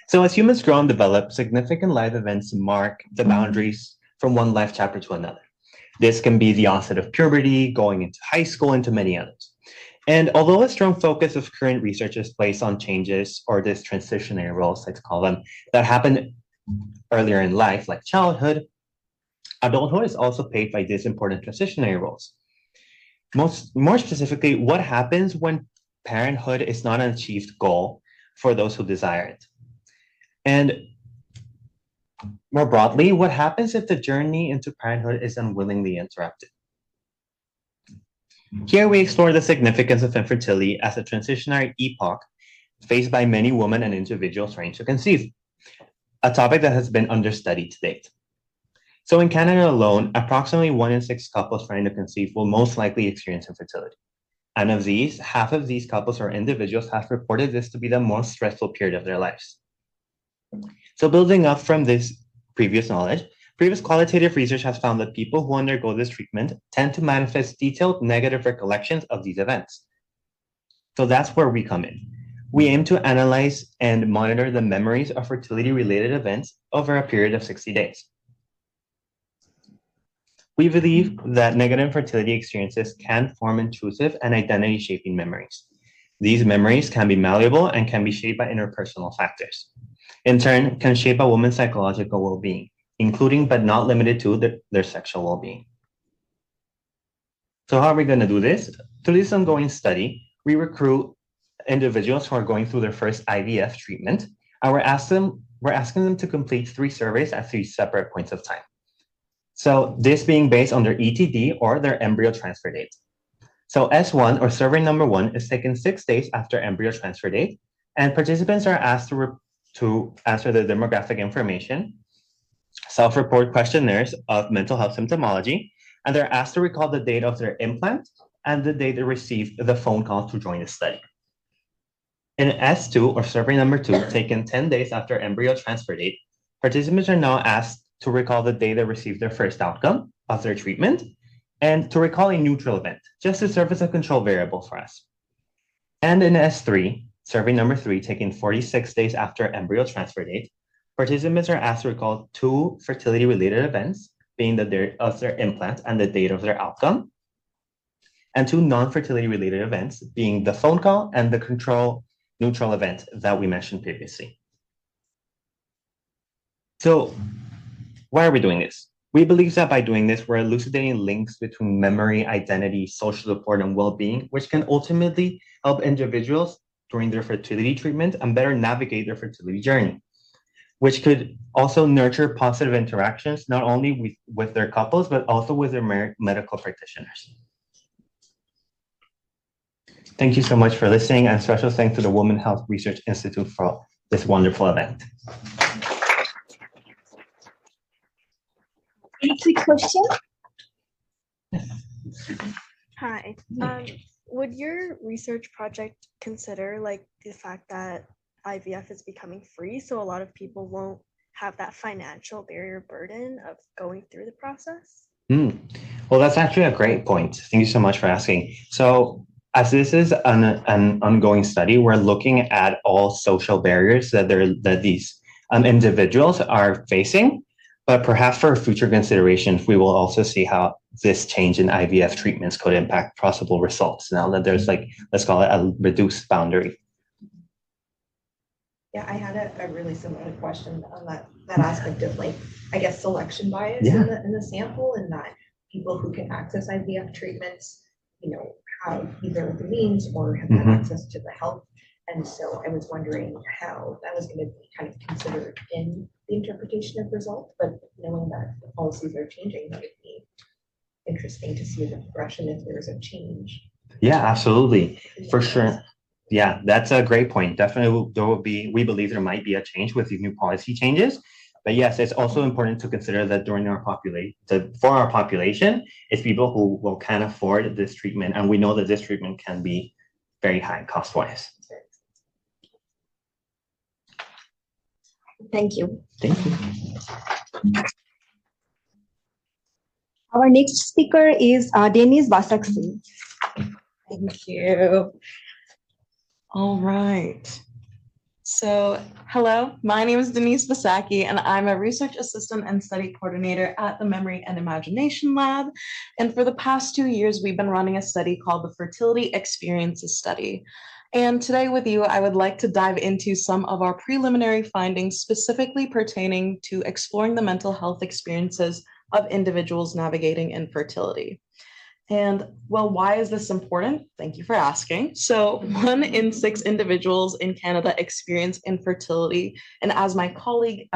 So as humans grow and develop, significant life events mark the boundaries from one life chapter to another. This can be the onset of puberty, going into high school, and to many others. And although a strong focus of current research is placed on changes or these transitionary roles, let's call them, that happen earlier in life, like childhood, adulthood is also paved by these important transitionary roles. More specifically, what happens when parenthood is not an achieved goal for those who desire it? And more broadly, what happens if the journey into parenthood is unwillingly interrupted? Here we explore the significance of infertility as a transitionary epoch faced by many women and individuals trying to conceive, a topic that has been understudied to date. So in Canada alone, approximately 1 in 6 couples trying to conceive will most likely experience infertility. And of these, half of these couples or individuals have reported this to be the most stressful period of their lives. So building up from this previous knowledge, previous qualitative research has found that people who undergo this treatment tend to manifest detailed negative recollections of these events. So that's where we come in. We aim to analyze and monitor the memories of fertility-related events over a period of 60 days. We believe that negative fertility experiences can form intrusive and identity-shaping memories. These memories can be malleable and can be shaped by interpersonal factors. In turn, can shape a woman's psychological well-being, including but not limited to their sexual well-being. So how are we going to do this? Through this ongoing study, we recruit individuals who are going through their first IVF treatment, and we're asking them to complete 3 surveys at 3 separate points of time. So this being based on their ETD or their embryo transfer date. So S1 or survey number 1 is taken 6 days after embryo transfer date, and participants are asked to answer the demographic information, self-report questionnaires of mental health symptomology, and they're asked to recall the date of their implant and the date they received the phone call to join the study. In S2 or survey number 2, taken 10 days after embryo transfer date, participants are now asked to recall the day they received their first outcome of their treatment and to recall a neutral event, just to serve as a control variable for us. And in S3, survey number 3, taken 46 days after embryo transfer date, participants are asked to recall 2 fertility-related events, being the date of their implant and the date of their outcome, and 2 non-fertility related events, being the phone call and the control neutral event that we mentioned previously. So why are we doing this? We believe that by doing this, we're elucidating links between memory, identity, social support, and well-being, which can ultimately help individuals during their fertility treatment and better navigate their fertility journey, which could also nurture positive interactions, not only with their couples, but also with their medical practitioners. Thank you so much for listening, and special thanks to the Women Health Research Institute for this wonderful event. Any quick question? Hi. Would your research project consider like the fact that IVF is becoming free, so a lot of people won't have that financial barrier burden of going through the process? Well, that's actually a great point. Thank you so much for asking. So as this is an ongoing study, we're looking at all social barriers that these individuals are facing. But perhaps for future considerations, we will also see how this change in IVF treatments could impact possible results now that there's like, let's call it a reduced boundary. Yeah, I had a really similar question on that aspect of like, I guess, selection bias in the sample, and that people who can access IVF treatments, have either the means or have had access to the help. And so I was wondering how that was going to be kind of considered in the interpretation of results, but knowing that the policies are changing, that would be interesting to see the progression if there's a change. Yeah, absolutely. For sure. Yeah, that's a great point. Definitely, there will be, we believe there might be a change with these new policy changes. But yes, it's also important to consider that during our population, it's people who can afford this treatment. And we know that this treatment can be very high cost-wise. Thank you. Thank you. Our next speaker is Denise Basaksi. Thank you. All right. So, hello, my name is Denise Basaki, and I'm a research assistant and study coordinator at the Memory and Imagination Lab. And for the past 2 years, we've been running a study called the Fertility Experiences Study. And today with you, I would like to dive into some of our preliminary findings specifically pertaining to exploring the mental health experiences of individuals navigating infertility. And well, why is this important? Thank you for asking. So 1 in 6 individuals in Canada experience infertility. And as my colleague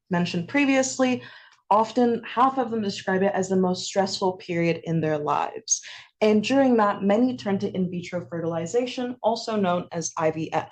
mentioned previously, often half of them describe it as the most stressful period in their lives. And during that, many turn to in vitro fertilization, also known as IVF.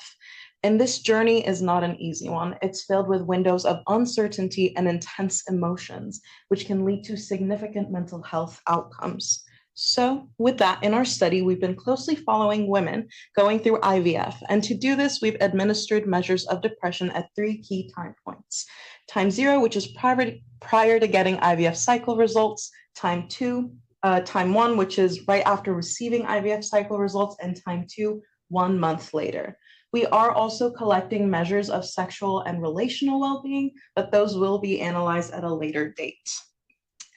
And this journey is not an easy one. It's filled with windows of uncertainty and intense emotions, which can lead to significant mental health outcomes. So with that, in our study, we've been closely following women going through IVF. And to do this, we've administered measures of depression at 3 key time points. Time 0, which is prior to getting IVF cycle results. Time 1, which is right after receiving IVF cycle results. And time 2, 1 month later. We are also collecting measures of sexual and relational well-being, but those will be analyzed at a later date.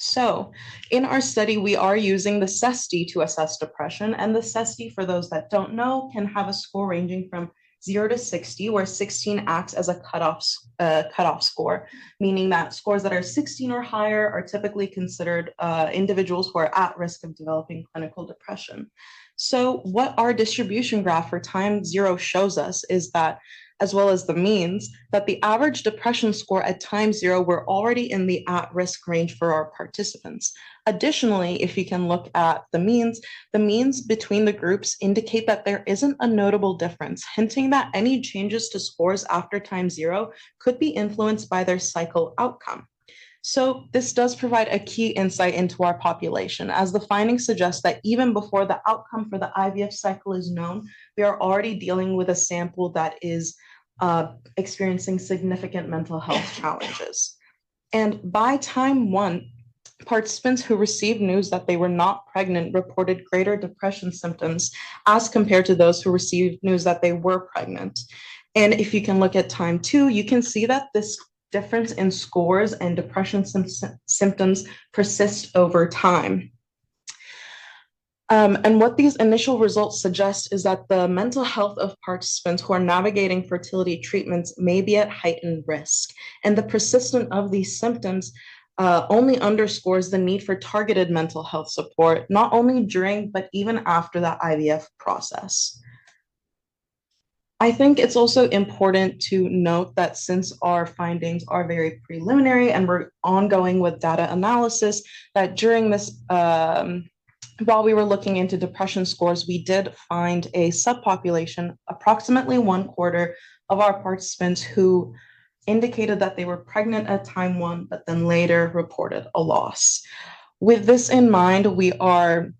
So in our study, we are using the CESTI to assess depression, and the CESTI, for those that don't know, can have a score ranging from 0 to 60, where 16 acts as a cutoff score, meaning that scores that are 16 or higher are typically considered individuals who are at risk of developing clinical depression. So what our distribution graph for time 0 shows us is that as well as the means, that the average depression score at time 0 were already in the at-risk range for our participants. Additionally, if you can look at the means between the groups indicate that there isn't a notable difference, hinting that any changes to scores after time 0 could be influenced by their cycle outcome. So this does provide a key insight into our population, as the findings suggest that even before the outcome for the IVF cycle is known, we are already dealing with a sample that is experiencing significant mental health challenges. And by time 1, participants who received news that they were not pregnant reported greater depression symptoms as compared to those who received news that they were pregnant. And if you can look at time 2, you can see that this difference in scores and depression symptoms persist over time. And what these initial results suggest is that the mental health of participants who are navigating fertility treatments may be at heightened risk. And the persistence of these symptoms only underscores the need for targeted mental health support, not only during, but even after the IVF process. I think it's also important to note that since our findings are very preliminary and we're ongoing with data analysis, that during this, while we were looking into depression scores, we did find a subpopulation, approximately 1/4 of our participants, who indicated that they were pregnant at time 1, but then later reported a loss. With this in mind, we are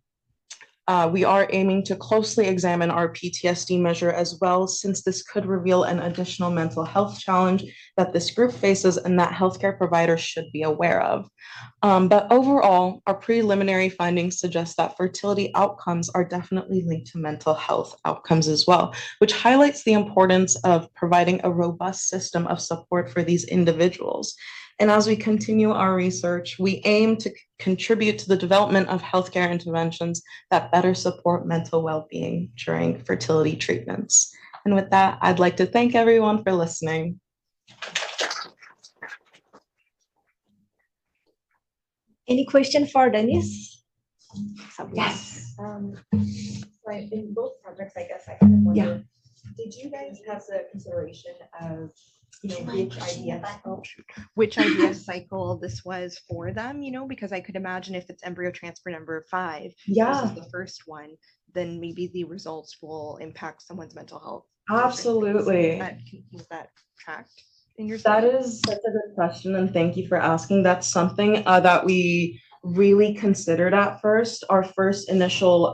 aiming to closely examine our PTSD measure as well, since this could reveal an additional mental health challenge that this group faces and that healthcare providers should be aware of. But overall, our preliminary findings suggest that fertility outcomes are definitely linked to mental health outcomes as well, which highlights the importance of providing a robust system of support for these individuals. And as we continue our research, we aim to contribute to the development of healthcare interventions that better support mental well-being during fertility treatments. And with that, I'd like to thank everyone for listening. Any question for Denise? Yes. So in both projects, I guess I kind of wonder, did you guys have the consideration of which IVF cycle this was for them, because I could imagine if it's embryo transfer number 5, this is the first one, then maybe the results will impact someone's mental health. Absolutely. Was that tracked in your study? study? That is such a good question, and thank you for asking. That's something that we really considered at first. Our first initial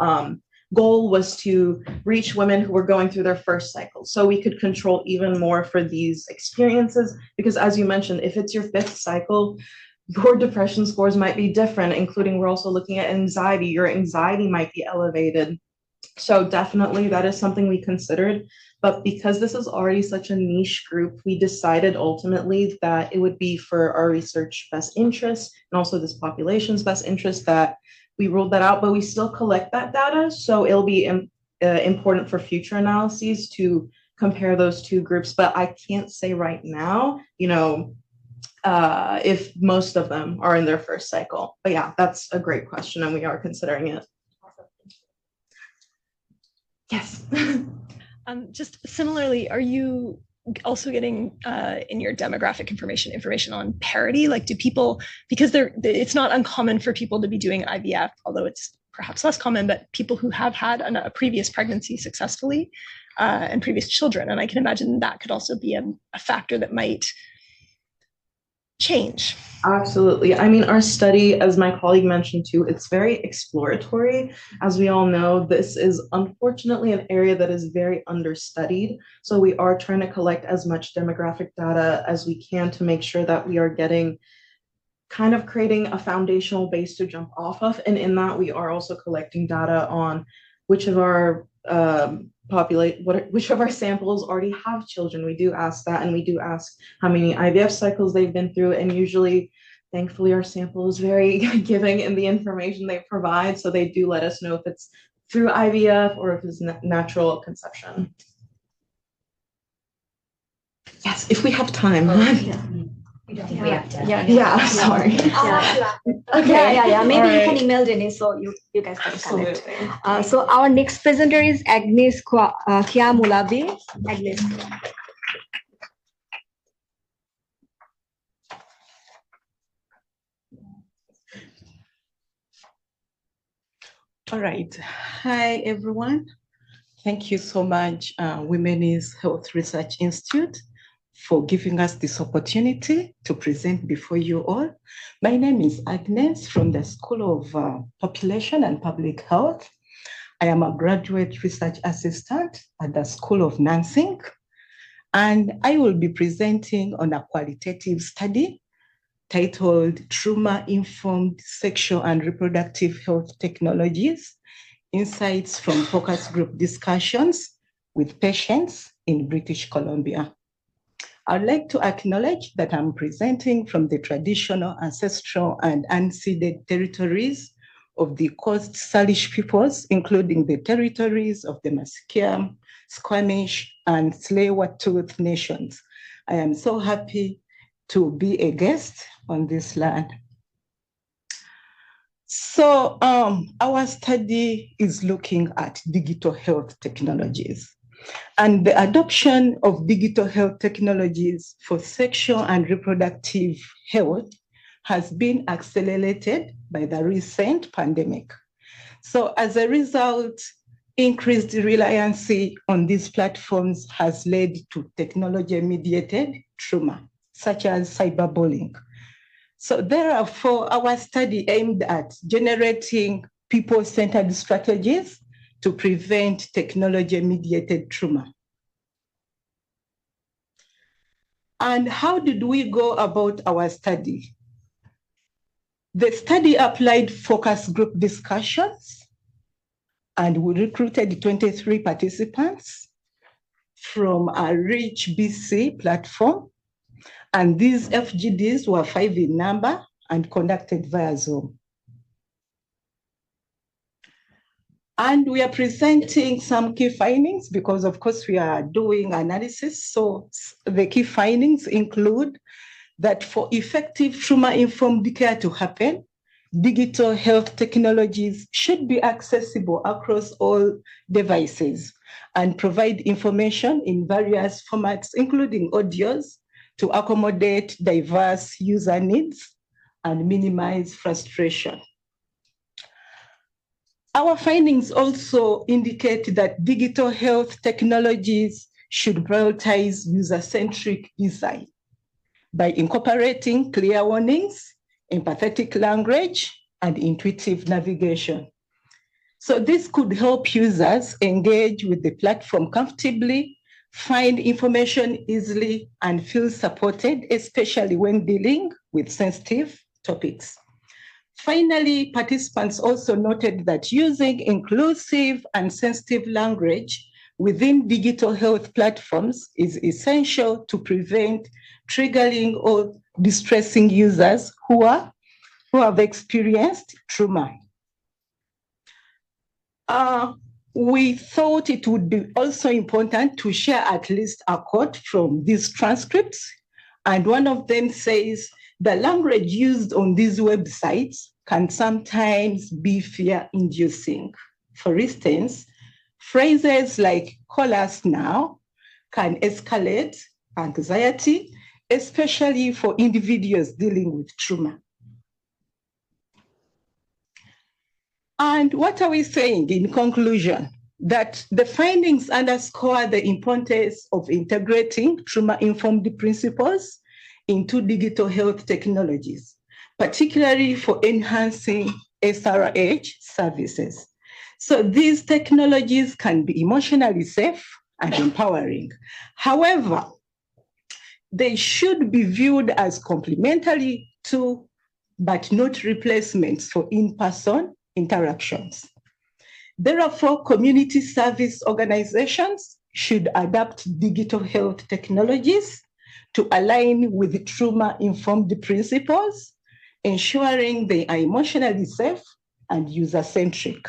goal was to reach women who were going through their first cycle, so we could control even more for these experiences, because as you mentioned, if it's your 5th cycle, your depression scores might be different, including we're also looking at anxiety. Your anxiety might be elevated. So definitely that is something we considered, but because this is already such a niche group, we decided ultimately that it would be for our research best interest and also this population's best interest that we ruled that out, but we still collect that data. So it'll be important for future analyses to compare those two groups. But I can't say right now, if most of them are in their first cycle. But yeah, that's a great question, and we are considering it. Yes. Just similarly, are you also getting in your demographic information on parity? Like, do people, because it's not uncommon for people to be doing IVF, although it's perhaps less common, but people who have had a previous pregnancy successfully and previous children. And I can imagine that could also be a factor that might change. Absolutely. I mean, our study, as my colleague mentioned too, it's very exploratory. As we all know, this is unfortunately an area that is very understudied. So we are trying to collect as much demographic data as we can to make sure that we are creating a foundational base to jump off of. And in that, we are also collecting data on which of our which of our samples already have children. We do ask that, and we do ask how many IVF cycles they've been through, and usually, thankfully, our sample is very giving in the information they provide, so they do let us know if it's through IVF or if it's natural conception. Yes, if we have time. Yeah, sorry. Yeah. Maybe you can email Denise so you guys can connect. So our next presenter is Agnes Kiamulabi. Agnes. All right. Hi, everyone. Thank you so much, Women's Health Research Institute, for giving us this opportunity to present before you all. My name is Agnes from the School of Population and Public Health. I am a graduate research assistant at the School of Nursing, and I will be presenting on a qualitative study titled Trauma-Informed Sexual and Reproductive Health Technologies, Insights from Focus Group Discussions with Patients in British Columbia. I'd like to acknowledge that I'm presenting from the traditional, ancestral, and unceded territories of the Coast Salish peoples, including the territories of the Musqueam, Squamish, and Tsleil-Waututh nations. I am so happy to be a guest on this land. So our study is looking at digital health technologies, and the adoption of digital health technologies for sexual and reproductive health has been accelerated by the recent pandemic. So as a result, increased reliance on these platforms has led to technology-mediated trauma, such as cyberbullying. So therefore, our study aimed at generating people-centered strategies to prevent technology-mediated trauma. And how did we go about our study? The study applied focus group discussions, and we recruited 23 participants from a Reach BC platform. And these FGDs were 5 in number and conducted via Zoom. And we are presenting some key findings because, of course, we are doing analysis. So the key findings include that for effective trauma-informed care to happen, digital health technologies should be accessible across all devices and provide information in various formats, including audios, to accommodate diverse user needs and minimize frustration. Our findings also indicate that digital health technologies should prioritize user-centric design by incorporating clear warnings, empathetic language, and intuitive navigation. So this could help users engage with the platform comfortably, find information easily, and feel supported, especially when dealing with sensitive topics. Finally, participants also noted that using inclusive and sensitive language within digital health platforms is essential to prevent triggering or distressing users who have experienced trauma. We thought it would be also important to share at least a quote from these transcripts. And one of them says, the language used on these websites can sometimes be fear-inducing. For instance, phrases like call us now can escalate anxiety, especially for individuals dealing with trauma. And what are we saying in conclusion? That the findings underscore the importance of integrating trauma-informed principles into digital health technologies, particularly for enhancing SRH services. So these technologies can be emotionally safe and empowering. However, they should be viewed as complementary to, but not replacements for in-person interactions. Therefore, community service organizations should adapt digital health technologies to align with trauma-informed principles, ensuring they are emotionally safe and user-centric.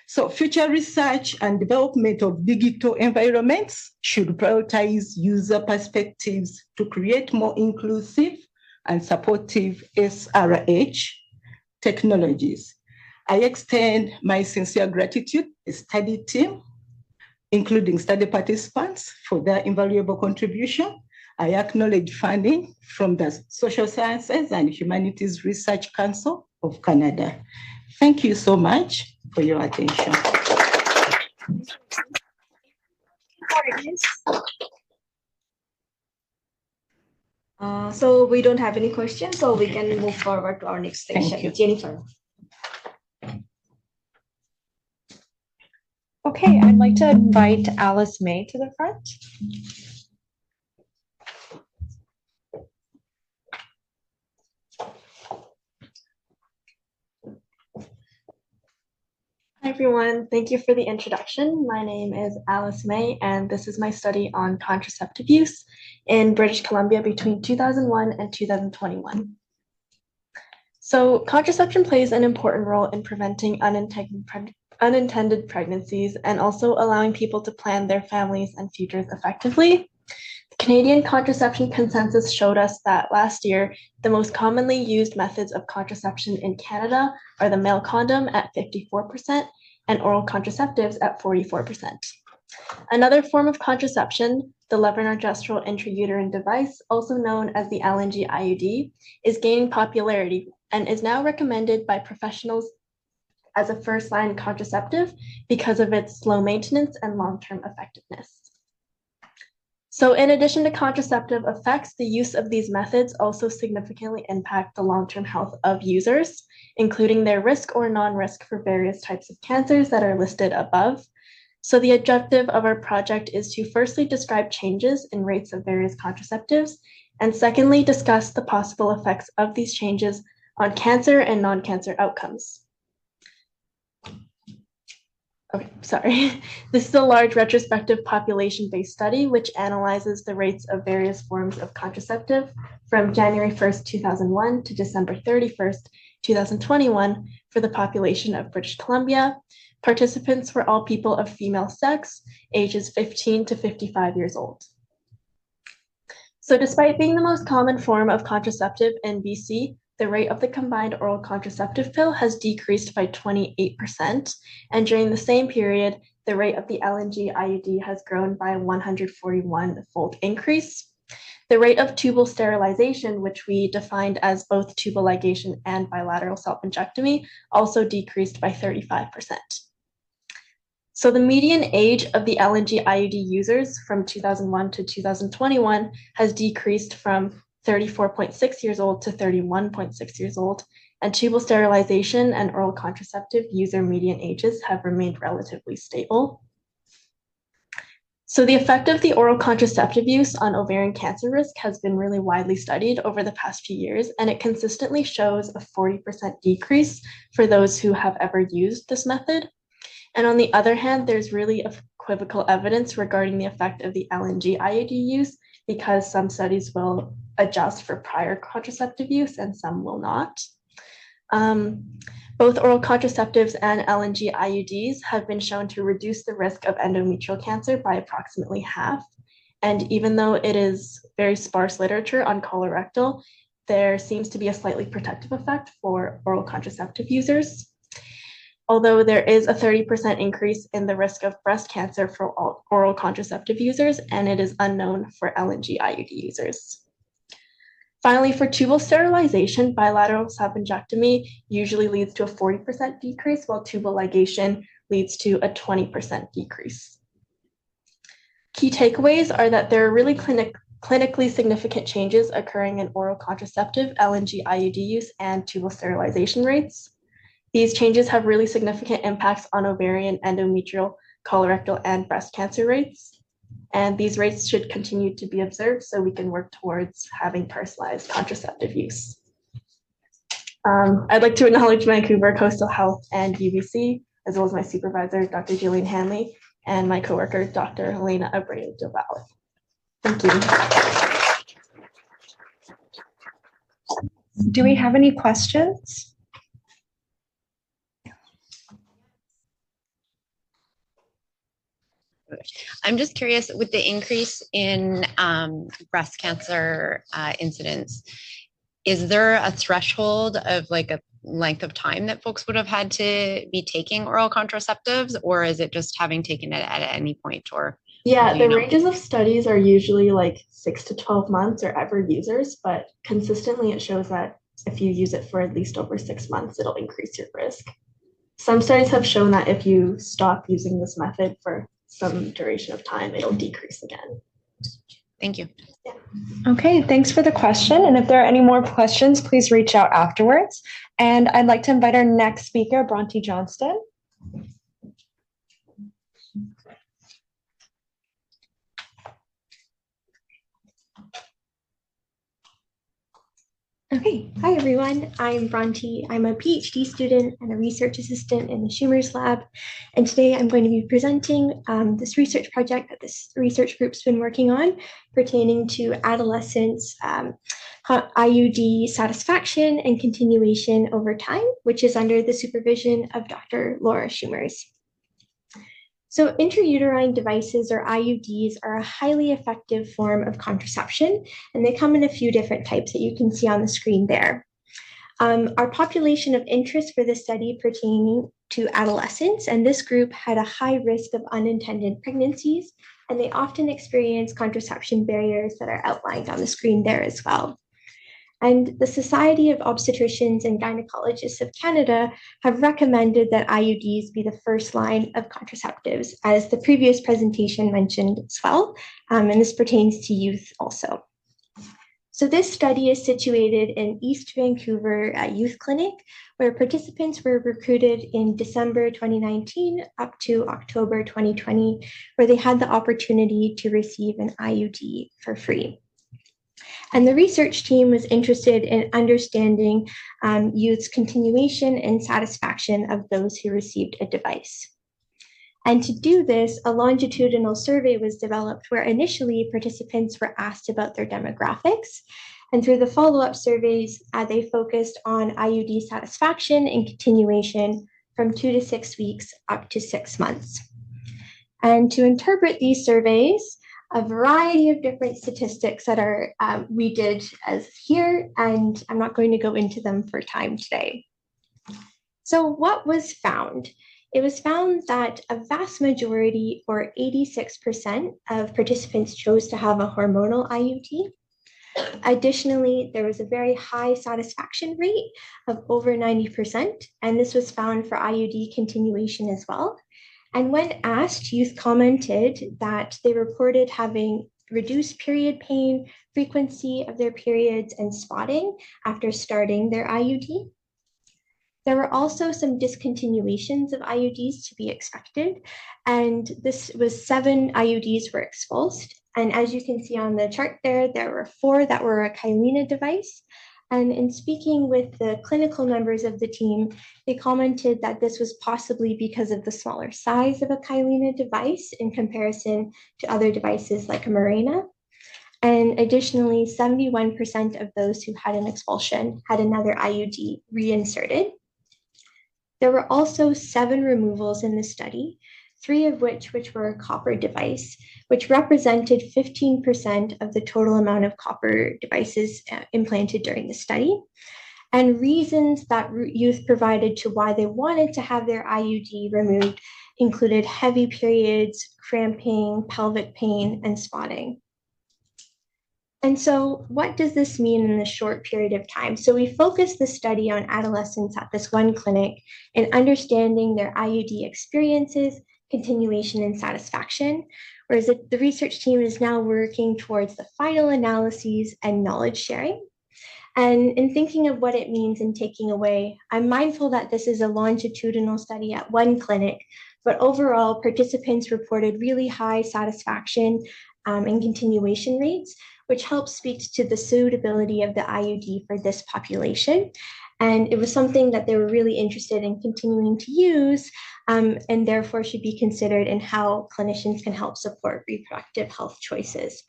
So future research and development of digital environments should prioritize user perspectives to create more inclusive and supportive SRH technologies. I extend my sincere gratitude to the study team, including study participants, for their invaluable contribution. I acknowledge funding from the Social Sciences and Humanities Research Council of Canada. Thank you so much for your attention. So we don't have any questions, so we can move forward to our next section. Jennifer. Okay, I'd like to invite Alice May to the front. Hi everyone, thank you for the introduction. My name is Alice May, and this is my study on contraceptive use in British Columbia between 2001 and 2021. So contraception plays an important role in preventing unintended pregnancies and also allowing people to plan their families and futures effectively. The Canadian contraception consensus showed us that last year, the most commonly used methods of contraception in Canada are the male condom at 54% and oral contraceptives at 44%. Another form of contraception, the levonorgestrel intrauterine device, also known as the LNG IUD, is gaining popularity and is now recommended by professionals as a first-line contraceptive because of its slow maintenance and long-term effectiveness. So in addition to contraceptive effects, the use of these methods also significantly impact the long-term health of users, including their risk or non-risk for various types of cancers that are listed above. So the objective of our project is to firstly describe changes in rates of various contraceptives, and secondly, discuss the possible effects of these changes on cancer and non-cancer outcomes. Okay, sorry. This is a large retrospective population-based study which analyzes the rates of various forms of contraceptive from January 1st, 2001 to December 31st, 2021 for the population of British Columbia. Participants were all people of female sex, ages 15 to 55 years old. So despite being the most common form of contraceptive in BC, the rate of the combined oral contraceptive pill has decreased by 28%, and during the same period, the rate of the LNG IUD has grown by a 141-fold increase. The rate of tubal sterilization, which we defined as both tubal ligation and bilateral self-injectomy, also decreased by 35%. So the median age of the LNG IUD users from 2001 to 2021 has decreased from 34.6 years old to 31.6 years old, and tubal sterilization and oral contraceptive user median ages have remained relatively stable. So the effect of the oral contraceptive use on ovarian cancer risk has been really widely studied over the past few years, and it consistently shows a 40% decrease for those who have ever used this method. And on the other hand, there's really equivocal evidence regarding the effect of the LNG IUD use, because some studies will adjust for prior contraceptive use and some will not. Both oral contraceptives and LNG IUDs have been shown to reduce the risk of endometrial cancer by approximately half. And even though it is very sparse literature on colorectal, there seems to be a slightly protective effect for oral contraceptive users. Although there is a 30% increase in the risk of breast cancer for oral contraceptive users, and it is unknown for LNG IUD users. Finally, for tubal sterilization, bilateral self-injectomy usually leads to a 40% decrease, while tubal ligation leads to a 20% decrease. Key takeaways are that there are really clinically significant changes occurring in oral contraceptive, LNG IUD use, and tubal sterilization rates. These changes have really significant impacts on ovarian, endometrial, colorectal, and breast cancer rates. And these rates should continue to be observed so we can work towards having personalized contraceptive use. I'd like to acknowledge Vancouver Coastal Health and UBC, as well as my supervisor, Dr. Jillian Hanley, and my coworker, Dr. Helena Abreu de Valle. Thank you. Do we have any questions? I'm just curious, with the increase in breast cancer incidence, is there a threshold of like a length of time that folks would have had to be taking oral contraceptives, or is it just having taken it at any point? Or yeah, the ranges of studies are usually like 6 to 12 months or ever users, but consistently it shows that if you use it for at least over 6 months, it'll increase your risk. some studies have shown that if you stop using this method for some duration of time, it'll decrease again. Thank you. Okay, thanks for the question. And if there are any more questions, please reach out afterwards. And I'd like to invite our next speaker, Bronte Johnston. Okay, hi everyone. I'm Bronte. I'm a PhD student and a research assistant in the Schumer's lab. And today I'm going to be presenting this research project that this research group's been working on pertaining to adolescents' IUD satisfaction and continuation over time, which is under the supervision of Dr. Laura Schumer's. So intrauterine devices, or IUDs, are a highly effective form of contraception, and they come in a few different types that you can see on the screen there. Our population of interest for this study pertaining to adolescents, and this group had a high risk of unintended pregnancies, and they often experience contraception barriers that are outlined on the screen there as well. And the Society of Obstetricians and Gynecologists of Canada have recommended that IUDs be the first line of contraceptives, as the previous presentation mentioned as well, and this pertains to youth also. So this study is situated in East Vancouver Youth Clinic, where participants were recruited in December 2019 up to October 2020, where they had the opportunity to receive an IUD for free. And the research team was interested in understanding youth's continuation and satisfaction of those who received a device. And to do this, a longitudinal survey was developed where initially participants were asked about their demographics. And through the follow-up surveys, they focused on IUD satisfaction and continuation from 2 to 6 weeks up to 6 months. And to interpret these surveys, a variety of different statistics that are we did as here, and I'm not going to go into them for time today. So what was found? It was found that a vast majority, or 86% of participants, chose to have a hormonal IUD. Additionally, there was a very high satisfaction rate of over 90%, and this was found for IUD continuation as well. And when asked, youth commented that they reported having reduced period pain, frequency of their periods, and spotting after starting their IUD. There were also some discontinuations of IUDs to be expected, and this was 7 IUDs were expulsed. And as you can see on the chart there, there were 4 that were a Kyleena device. And in speaking with the clinical members of the team, they commented that this was possibly because of the smaller size of a Kyleena device in comparison to other devices like a Mirena. And additionally, 71% of those who had an expulsion had another IUD reinserted. There were also 7 removals in the study, 3 of which were a copper device, which represented 15% of the total amount of copper devices implanted during the study. And reasons that youth provided to why they wanted to have their IUD removed included heavy periods, cramping, pelvic pain, and spotting. And so what does this mean in this short period of time? So we focused the study on adolescents at this one clinic and understanding their IUD experiences, continuation, and satisfaction, whereas the research team is now working towards the final analyses and knowledge sharing. And in thinking of what it means and taking away, I'm mindful that this is a longitudinal study at one clinic, but overall participants reported really high satisfaction and continuation rates, which helps speak to the suitability of the IUD for this population. And it was something that they were really interested in continuing to use, and therefore should be considered in how clinicians can help support reproductive health choices.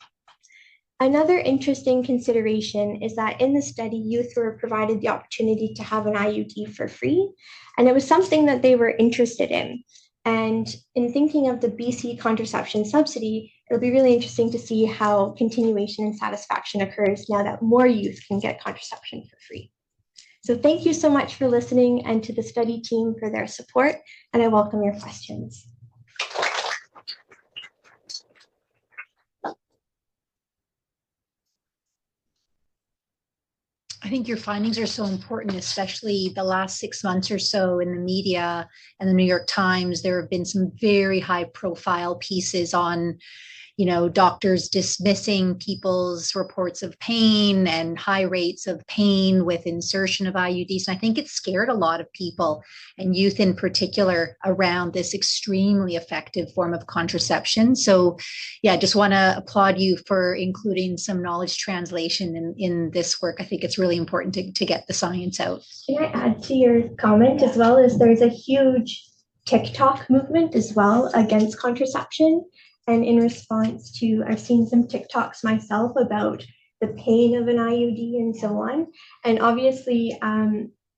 Another interesting consideration is that in the study, youth were provided the opportunity to have an IUD for free, and it was something that they were interested in. And in thinking of the BC contraception subsidy, it'll be really interesting to see how continuation and satisfaction occurs now that more youth can get contraception for free. So thank you so much for listening, and to the study team for their support, and I welcome your questions. I think your findings are so important, especially the last 6 months or so in the media and the New York Times. There have been some very high profile pieces on, doctors dismissing people's reports of pain and high rates of pain with insertion of IUDs. And I think it scared a lot of people and youth in particular around this extremely effective form of contraception. So yeah, I just want to applaud you for including some knowledge translation in this work. I think it's really important to get the science out. Can I add to your comment as well as there's a huge TikTok movement as well against contraception. And in response to, I've seen some TikToks myself about the pain of an IUD and so on. And obviously,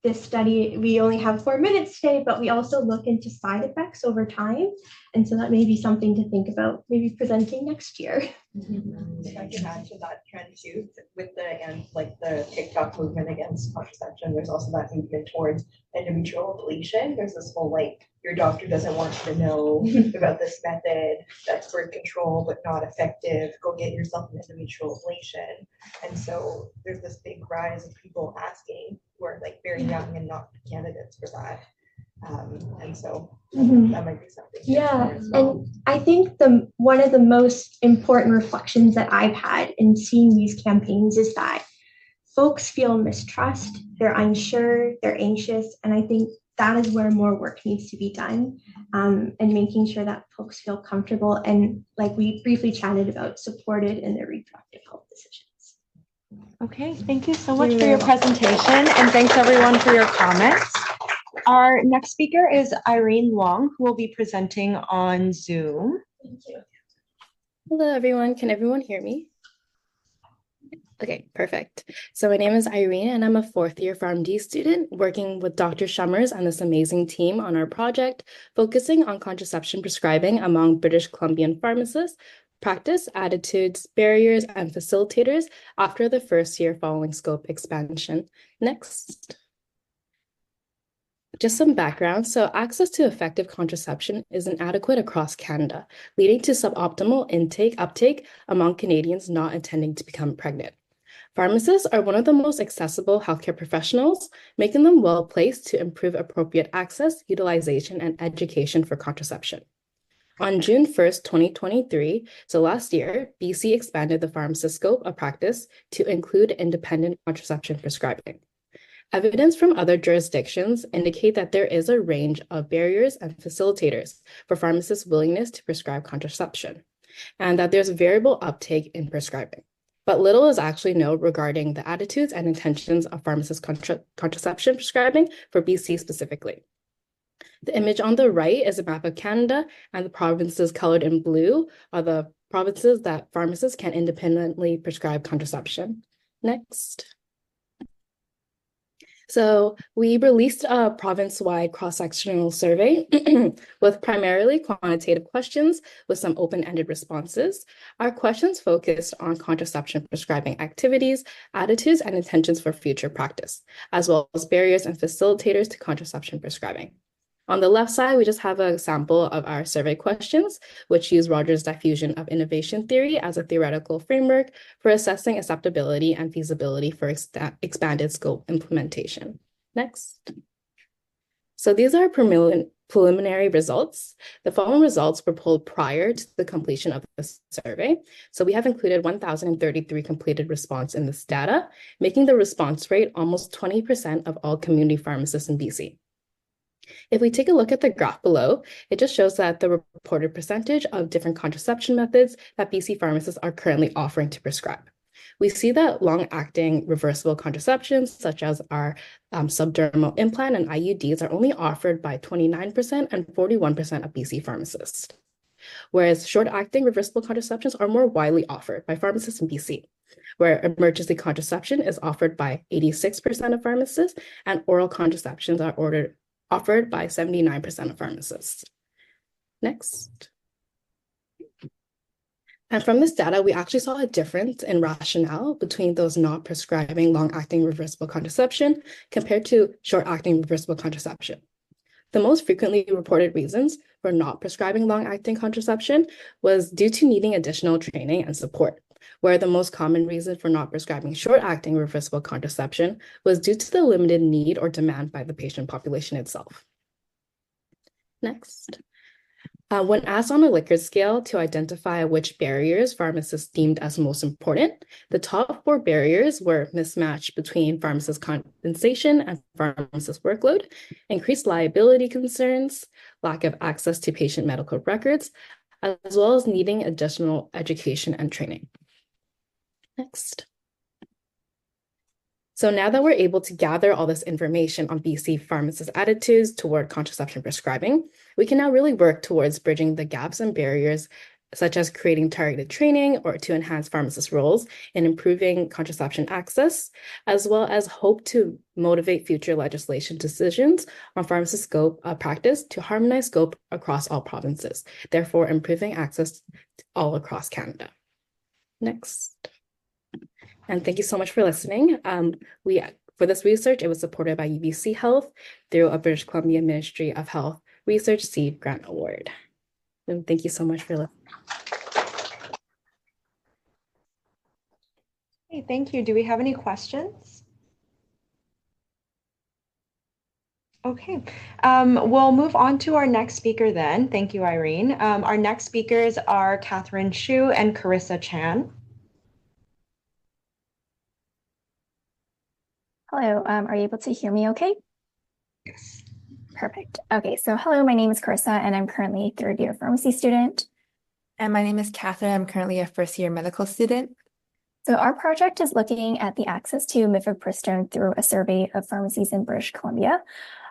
this study, we only have 4 minutes today, but we also look into side effects over time. And so that may be something to think about, maybe presenting next year. If I can add to that trend too, with the TikTok movement against contraception, there's also that movement towards endometrial ablation. There's this whole your doctor doesn't want you to know about this method, that's birth control, but not effective. Go get yourself an endometrial ablation. And so there's this big rise of people asking who are very young and not candidates for that. And so that might be something. Yeah, and I think one of the most important reflections that I've had in seeing these campaigns is that folks feel mistrust, they're unsure, they're anxious, and I think that is where more work needs to be done, and making sure that folks feel comfortable and, like we briefly chatted about, supported in their reproductive health decisions. Okay, thank you so much for your presentation, and thanks everyone for your comments. Our next speaker is Irene Wong, who will be presenting on Zoom. Thank you. Hello, everyone. Can everyone hear me? Okay, perfect. So my name is Irene, and I'm a 4th-year PharmD student working with Dr. Shummers and this amazing team on our project, focusing on contraception prescribing among British Columbian pharmacists, practice, attitudes, barriers, and facilitators after the first year following scope expansion. Next. Just some background. So access to effective contraception is inadequate across Canada, leading to suboptimal uptake among Canadians not intending to become pregnant. Pharmacists are one of the most accessible healthcare professionals, making them well-placed to improve appropriate access, utilization, and education for contraception. On June 1st, 2023, so last year, BC expanded the pharmacist scope of practice to include independent contraception prescribing. Evidence from other jurisdictions indicate that there is a range of barriers and facilitators for pharmacists' willingness to prescribe contraception, and that there's variable uptake in prescribing. But little is actually known regarding the attitudes and intentions of pharmacist contraception prescribing for BC specifically. The image on the right is a map of Canada, and the provinces colored in blue are the provinces that pharmacists can independently prescribe contraception. Next. So we released a province-wide cross-sectional survey with primarily quantitative questions with some open-ended responses. Our questions focused on contraception prescribing activities, attitudes, and intentions for future practice, as well as barriers and facilitators to contraception prescribing. On the left side, we just have a sample of our survey questions, which use Rogers' diffusion of innovation theory as a theoretical framework for assessing acceptability and feasibility for expanded scope implementation. Next. So these are preliminary results. The following results were pulled prior to the completion of the survey. So we have included 1,033 completed response in this data, making the response rate almost 20% of all community pharmacists in BC. If we take a look at the graph below, it just shows that the reported percentage of different contraception methods that BC pharmacists are currently offering to prescribe. We see that long-acting reversible contraceptions, such as our subdermal implant and IUDs, are only offered by 29% and 41% of BC pharmacists, whereas short-acting reversible contraceptions are more widely offered by pharmacists in BC, where emergency contraception is offered by 86% of pharmacists, and oral contraceptions are offered by 79% of pharmacists. Next. And from this data, we actually saw a difference in rationale between those not prescribing long-acting reversible contraception compared to short-acting reversible contraception. The most frequently reported reasons for not prescribing long-acting contraception was due to needing additional training and support, where the most common reason for not prescribing short-acting reversible contraception was due to the limited need or demand by the patient population itself. Next. When asked on a Likert scale to identify which barriers pharmacists deemed as most important, the top 4 barriers were mismatch between pharmacist compensation and pharmacist workload, increased liability concerns, lack of access to patient medical records, as well as needing additional education and training. Next. So now that we're able to gather all this information on BC pharmacists' attitudes toward contraception prescribing, we can now really work towards bridging the gaps and barriers, such as creating targeted training or to enhance pharmacist roles in improving contraception access, as well as hope to motivate future legislation decisions on pharmacist scope practice to harmonize scope across all provinces, therefore improving access all across Canada. Next. And thank you so much for listening. For this research, it was supported by UBC Health through a British Columbia Ministry of Health Research Seed Grant Award. And thank you so much for listening. Hey, thank you. Do we have any questions? Okay, we'll move on to our next speaker then. Thank you, Irene. Our next speakers are Catherine Shu and Carissa Chan. Hello, are you able to hear me okay? Yes. Perfect. Okay, so hello, my name is Carissa and I'm currently a third-year pharmacy student. And my name is Catherine. I'm currently a first-year medical student. So our project is looking at the access to mifepristone through a survey of pharmacies in British Columbia.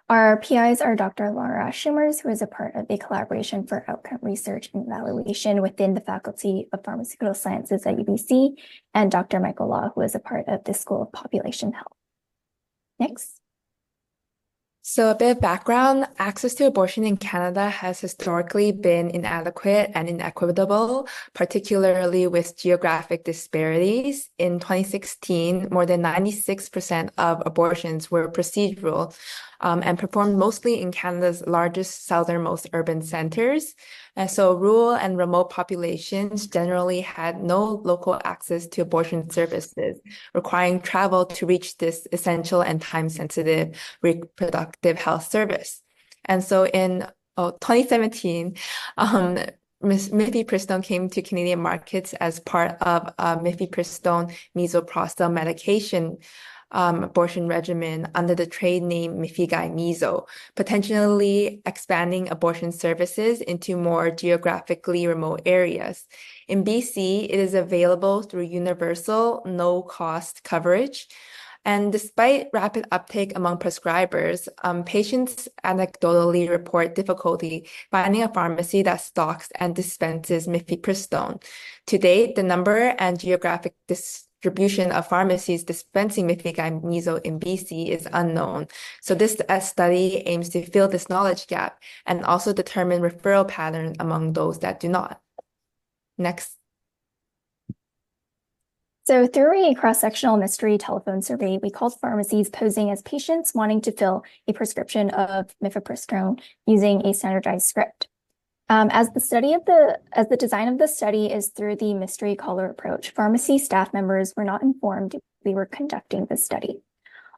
Our PIs are Dr. Laura Schimmers, who is a part of a collaboration for outcome research and evaluation within the Faculty of Pharmaceutical Sciences at UBC, and Dr. Michael Law, who is a part of the School of Population Health. Next. So a bit of background, access to abortion in Canada has historically been inadequate and inequitable, particularly with geographic disparities. In 2016, more than 96% of abortions were procedural and performed mostly in Canada's largest southernmost urban centers. And so rural and remote populations generally had no local access to abortion services, requiring travel to reach this essential and time-sensitive reproductive health service. And so in 2017, mifepristone came to Canadian markets as part of mifepristone misoprostol medication abortion regimen under the trade name Mifigai-Mizo, potentially expanding abortion services into more geographically remote areas. In BC, it is available through universal, no-cost coverage. And despite rapid uptake among prescribers, patients anecdotally report difficulty finding a pharmacy that stocks and dispenses mifepristone. To date, the number and geographic distribution of pharmacies dispensing Mifigai-Mizo in BC is unknown. So this study aims to fill this knowledge gap and also determine referral pattern among those that do not. Next. So through a cross-sectional mystery telephone survey, we called pharmacies posing as patients wanting to fill a prescription of mifepristone using a standardized script. As the design of the study is through the mystery caller approach, pharmacy staff members were not informed we were conducting this study.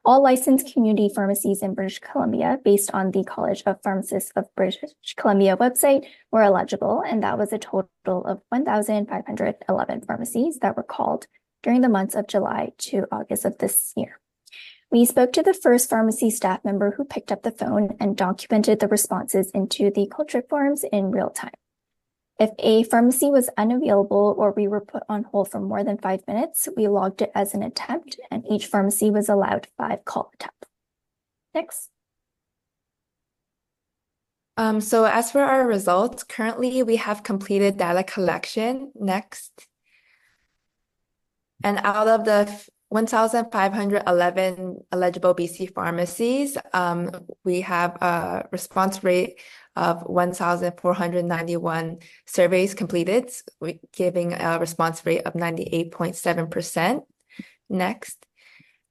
All licensed community pharmacies in British Columbia, based on the College of Pharmacists of British Columbia website, were eligible, and that was a total of 1,511 pharmacies that were called during the months of July to August of this year. We spoke to the first pharmacy staff member who picked up the phone and documented the responses into the call trip forms in real time. If a pharmacy was unavailable or we were put on hold for more than 5 minutes, we logged it as an attempt, and each pharmacy was allowed 5 call attempts. Next. So as for our results, currently we have completed data collection. Next. And out of the 1,511 eligible BC pharmacies, we have a response rate of 1,491 surveys completed, giving a response rate of 98.7%. Next.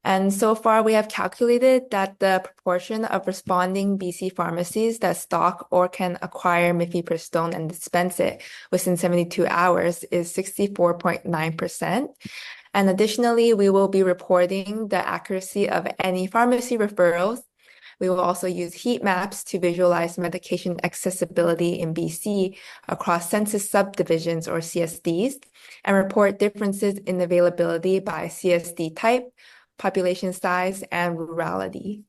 And so far, we have calculated that the proportion of responding BC pharmacies that stock or can acquire mifepristone and dispense it within 72 hours is 64.9%. And additionally, we will be reporting the accuracy of any pharmacy referrals. We will also use heat maps to visualize medication accessibility in BC across census subdivisions or CSDs and report differences in availability by CSD type, population size, and rurality.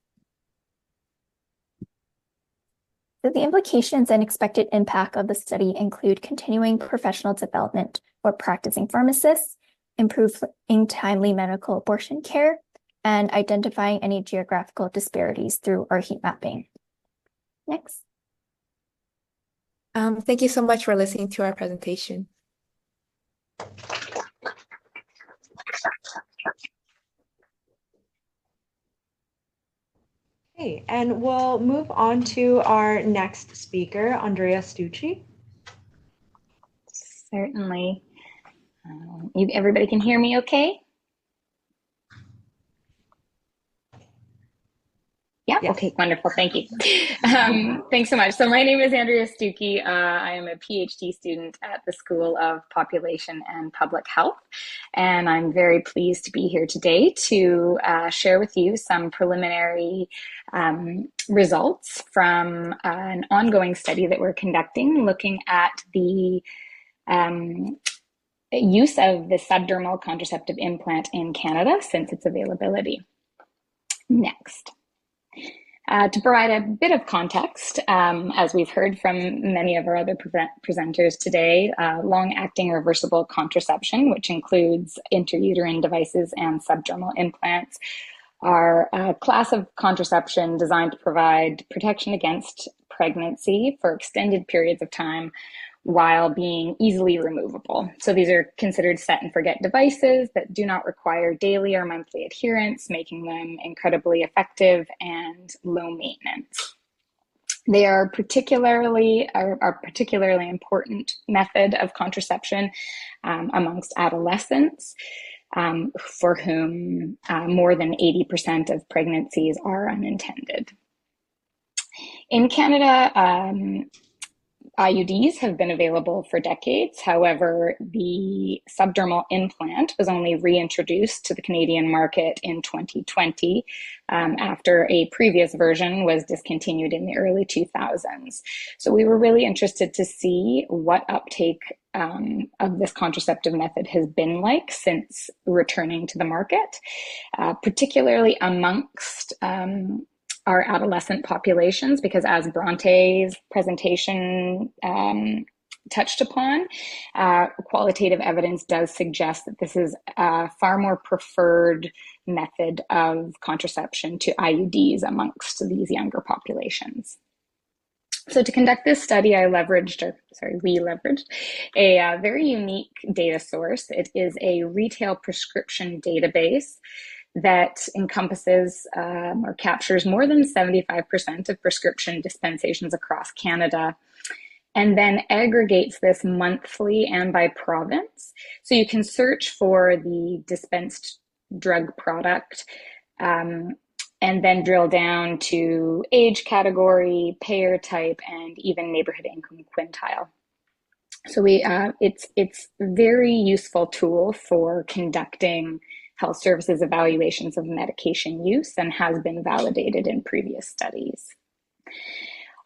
So the implications and expected impact of the study include continuing professional development for practicing pharmacists, improving timely medical abortion care, and identifying any geographical disparities through our heat mapping. Next. Thank you so much for listening to our presentation. Okay, and we'll move on to our next speaker, Andrea Stucci. Certainly. Everybody can hear me okay? Yeah, yes. Okay, wonderful, thank you. Thanks so much. So my name is Andrea Stucci. I am a PhD student at the School of Population and Public Health, and I'm very pleased to be here today to share with you some preliminary results from an ongoing study that we're conducting looking at the use of the subdermal contraceptive implant in Canada since its availability. Next. To provide a bit of context, as we've heard from many of our other presenters today, long-acting reversible contraception, which includes intrauterine devices and subdermal implants, are a class of contraception designed to provide protection against pregnancy for extended periods of time while being easily removable. So these are considered set and forget devices that do not require daily or monthly adherence, making them incredibly effective and low maintenance. They are particularly important method of contraception amongst adolescents, for whom more than 80% of pregnancies are unintended. In Canada, IUDs have been available for decades. However, the subdermal implant was only reintroduced to the Canadian market in 2020 after a previous version was discontinued in the early 2000s. So we were really interested to see what uptake of this contraceptive method has been like since returning to the market, particularly amongst our adolescent populations, because as Bronte's presentation touched upon, qualitative evidence does suggest that this is a far more preferred method of contraception to IUDs amongst these younger populations. So to conduct this study, we leveraged a very unique data source. It is a retail prescription database that encompasses or captures more than 75% of prescription dispensations across Canada, and then aggregates this monthly and by province. So you can search for the dispensed drug product and then drill down to age category, payer type, and even neighborhood income quintile. So it's a very useful tool for conducting health services evaluations of medication use and has been validated in previous studies.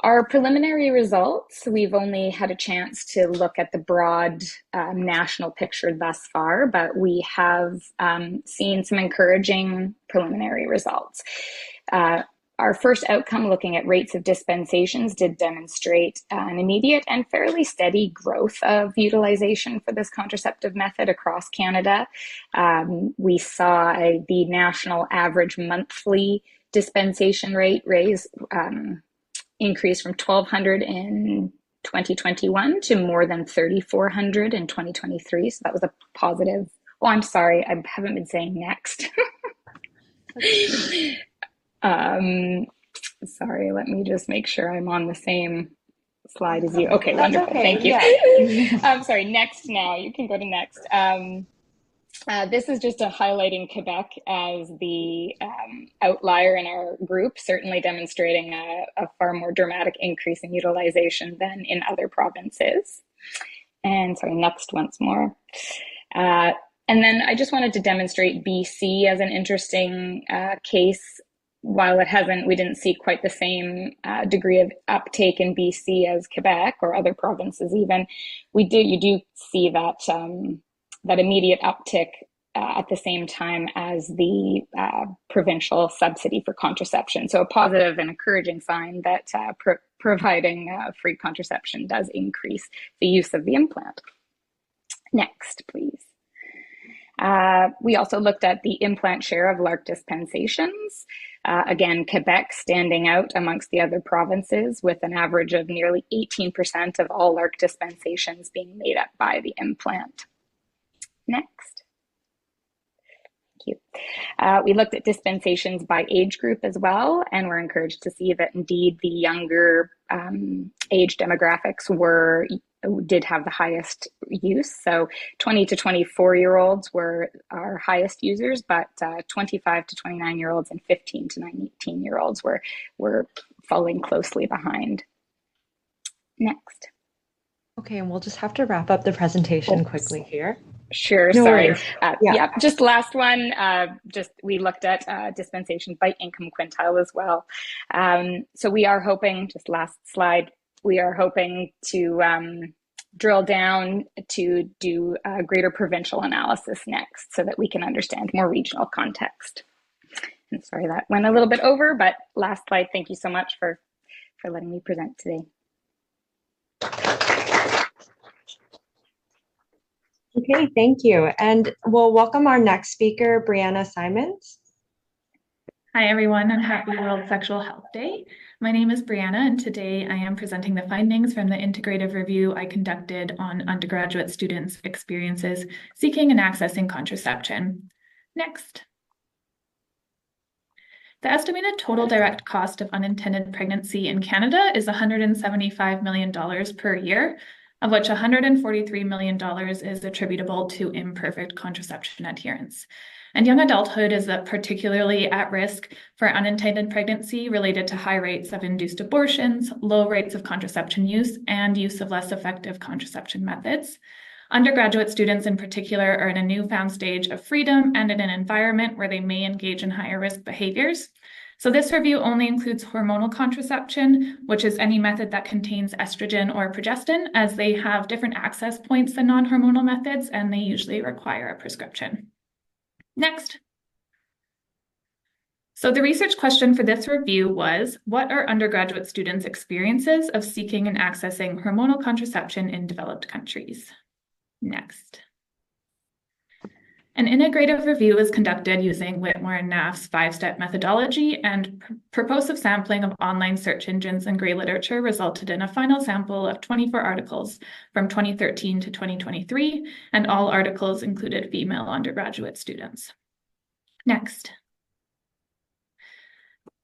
Our preliminary results, we've only had a chance to look at the broad national picture thus far, but we have seen some encouraging preliminary results. Our first outcome, looking at rates of dispensations, did demonstrate an immediate and fairly steady growth of utilization for this contraceptive method across Canada. We saw the national average monthly dispensation rate increase from 1,200 in 2021 to more than 3,400 in 2023. So that was a positive. Oh, I'm sorry, I haven't been saying next. Sorry, let me just make sure I'm on the same slide as you. Okay, That's wonderful, okay. thank you. Yeah. I'm sorry, next now, you can go to next. This is just highlighting Quebec as the outlier in our group, certainly demonstrating a far more dramatic increase in utilization than in other provinces. And sorry, next once more. And then I just wanted to demonstrate BC as an interesting case. While we didn't see quite the same degree of uptake in BC as Quebec or other provinces even, you do see that that immediate uptick at the same time as the provincial subsidy for contraception. So a positive and encouraging sign that providing free contraception does increase the use of the implant. Next, please. We also looked at the implant share of LARC dispensations. Again, Quebec standing out amongst the other provinces with an average of nearly 18% of all LARC dispensations being made up by the implant. Next. Thank you. We looked at dispensations by age group as well, and we're encouraged to see that indeed the younger age demographics did have the highest use. So 20 to 24-year-olds were our highest users, but 25 to 29-year-olds and 15 to 19-year-olds were following closely behind. Next. Okay, and we'll just have to wrap up the presentation quickly here. Sure, No sorry. worries. Yeah, just last one. We looked at dispensation by income quintile as well. So we are hoping, just last slide, we are hoping to drill down to do a greater provincial analysis next so that we can understand more regional context. And sorry, that went a little bit over, but last slide, thank you so much for letting me present today. Okay, thank you. And we'll welcome our next speaker, Brianna Simons. Hi, everyone, and happy World Sexual Health Day. My name is Brianna, and today I am presenting the findings from the integrative review I conducted on undergraduate students' experiences seeking and accessing contraception. Next. The estimated total direct cost of unintended pregnancy in Canada is $175 million per year, of which $143 million is attributable to imperfect contraception adherence. And young adulthood is particularly at risk for unintended pregnancy related to high rates of induced abortions, low rates of contraception use, and use of less effective contraception methods. Undergraduate students in particular are in a newfound stage of freedom and in an environment where they may engage in higher risk behaviors. So this review only includes hormonal contraception, which is any method that contains estrogen or progestin, as they have different access points than non-hormonal methods, and they usually require a prescription. Next. So the research question for this review was, what are undergraduate students' experiences of seeking and accessing hormonal contraception in developed countries? Next. An integrative review was conducted using Whitmore and Knaff's 5-step methodology, and purposive sampling of online search engines and gray literature resulted in a final sample of 24 articles from 2013 to 2023, and all articles included female undergraduate students. Next.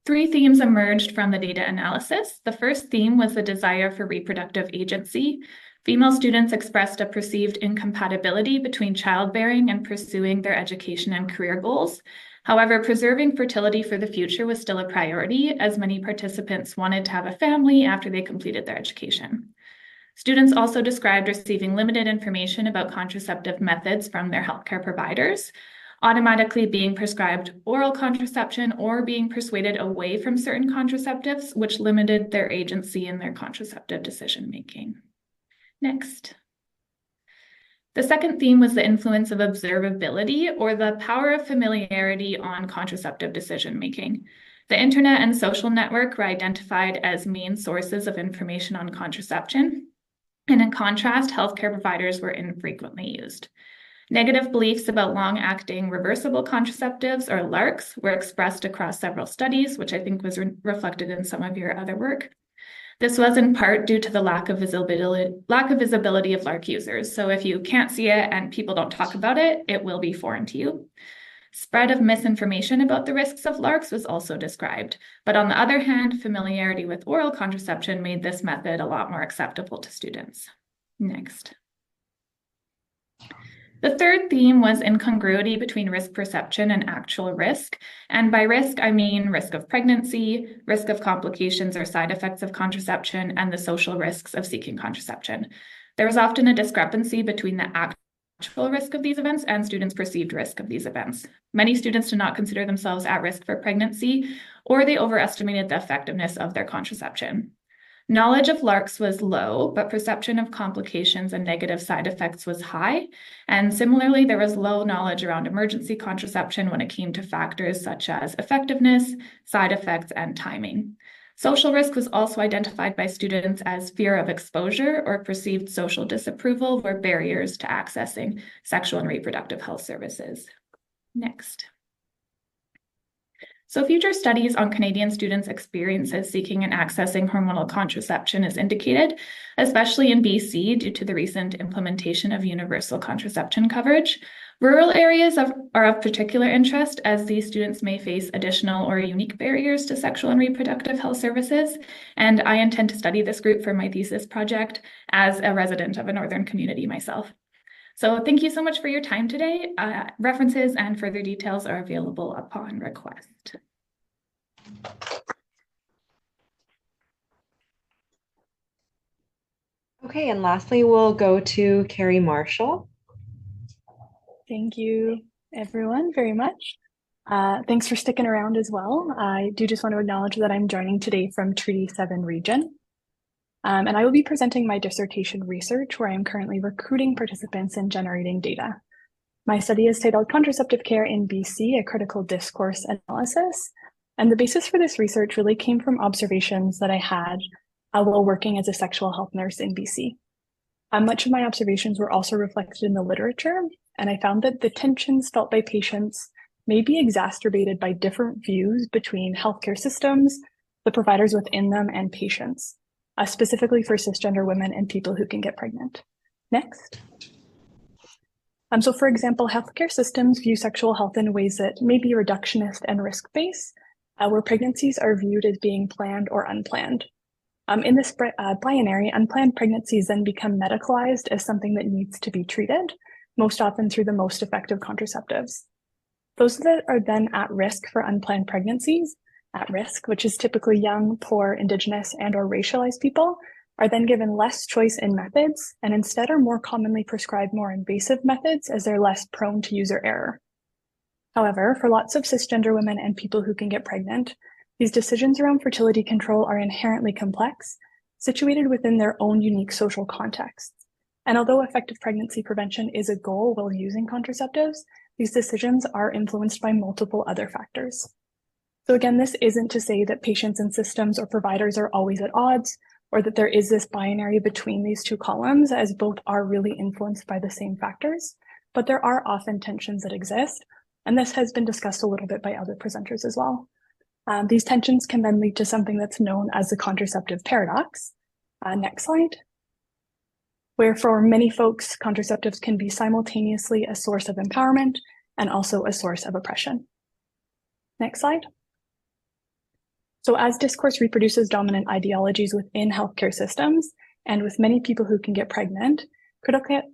3 themes emerged from the data analysis. The first theme was the desire for reproductive agency. Female students expressed a perceived incompatibility between childbearing and pursuing their education and career goals. However, preserving fertility for the future was still a priority, as many participants wanted to have a family after they completed their education. Students also described receiving limited information about contraceptive methods from their healthcare providers, automatically being prescribed oral contraception or being persuaded away from certain contraceptives, which limited their agency in their contraceptive decision-making. Next. The second theme was the influence of observability, or the power of familiarity on contraceptive decision-making. The internet and social network were identified as main sources of information on contraception, and in contrast, healthcare providers were infrequently used. Negative beliefs about long-acting reversible contraceptives, or LARCs, were expressed across several studies, which I think was reflected in some of your other work. This was in part due to the lack of visibility of LARC users. So if you can't see it and people don't talk about it, it will be foreign to you. Spread of misinformation about the risks of LARCs was also described. But on the other hand, familiarity with oral contraception made this method a lot more acceptable to students. Next. The third theme was incongruity between risk perception and actual risk. And by risk, I mean risk of pregnancy, risk of complications or side effects of contraception, and the social risks of seeking contraception. There was often a discrepancy between the actual risk of these events and students' perceived risk of these events. Many students did not consider themselves at risk for pregnancy, or they overestimated the effectiveness of their contraception. Knowledge of LARCs was low, but perception of complications and negative side effects was high. And similarly, there was low knowledge around emergency contraception when it came to factors such as effectiveness, side effects, and timing. Social risk was also identified by students as fear of exposure or perceived social disapproval were barriers to accessing sexual and reproductive health services. Next. So future studies on Canadian students' experiences seeking and accessing hormonal contraception is indicated, especially in BC due to the recent implementation of universal contraception coverage. Rural areas are of particular interest as these students may face additional or unique barriers to sexual and reproductive health services. And I intend to study this group for my thesis project as a resident of a northern community myself. So thank you so much for your time today. References and further details are available upon request. Okay, and lastly, we'll go to Carrie Marshall. Thank you, everyone, very much. Thanks for sticking around as well. I do just want to acknowledge that I'm joining today from Treaty 7 region. And I will be presenting my dissertation research where I'm currently recruiting participants and generating data. My study is titled Contraceptive Care in BC, a Critical Discourse Analysis. And the basis for this research really came from observations that I had while working as a sexual health nurse in BC. Much of my observations were also reflected in the literature, and I found that the tensions felt by patients may be exacerbated by different views between healthcare systems, the providers within them, and patients. Specifically for cisgender women and people who can get pregnant. Next. So for example, healthcare systems view sexual health in ways that may be reductionist and risk-based, where pregnancies are viewed as being planned or unplanned. In this binary, unplanned pregnancies then become medicalized as something that needs to be treated, most often through the most effective contraceptives. Those that are then at risk for unplanned pregnancies, at risk, which is typically young, poor, Indigenous, and or racialized people, are then given less choice in methods and instead are more commonly prescribed more invasive methods as they're less prone to user error. However, for lots of cisgender women and people who can get pregnant, these decisions around fertility control are inherently complex, situated within their own unique social contexts. And although effective pregnancy prevention is a goal while using contraceptives, these decisions are influenced by multiple other factors. So again, this isn't to say that patients and systems or providers are always at odds, or that there is this binary between these two columns, as both are really influenced by the same factors, but there are often tensions that exist, and this has been discussed a little bit by other presenters as well. These tensions can then lead to something that's known as the contraceptive paradox. Next slide. Where for many folks, contraceptives can be simultaneously a source of empowerment and also a source of oppression. Next slide. So as discourse reproduces dominant ideologies within healthcare systems, and with many people who can get pregnant,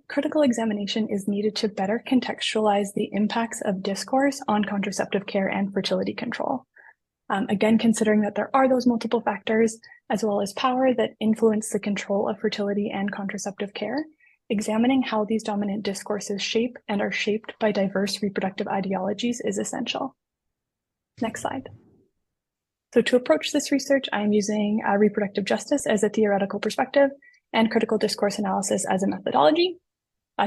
critical examination is needed to better contextualize the impacts of discourse on contraceptive care and fertility control. Again, considering that there are those multiple factors, as well as power that influence the control of fertility and contraceptive care, examining how these dominant discourses shape and are shaped by diverse reproductive ideologies is essential. Next slide. So to approach this research, I'm using reproductive justice as a theoretical perspective and critical discourse analysis as a methodology.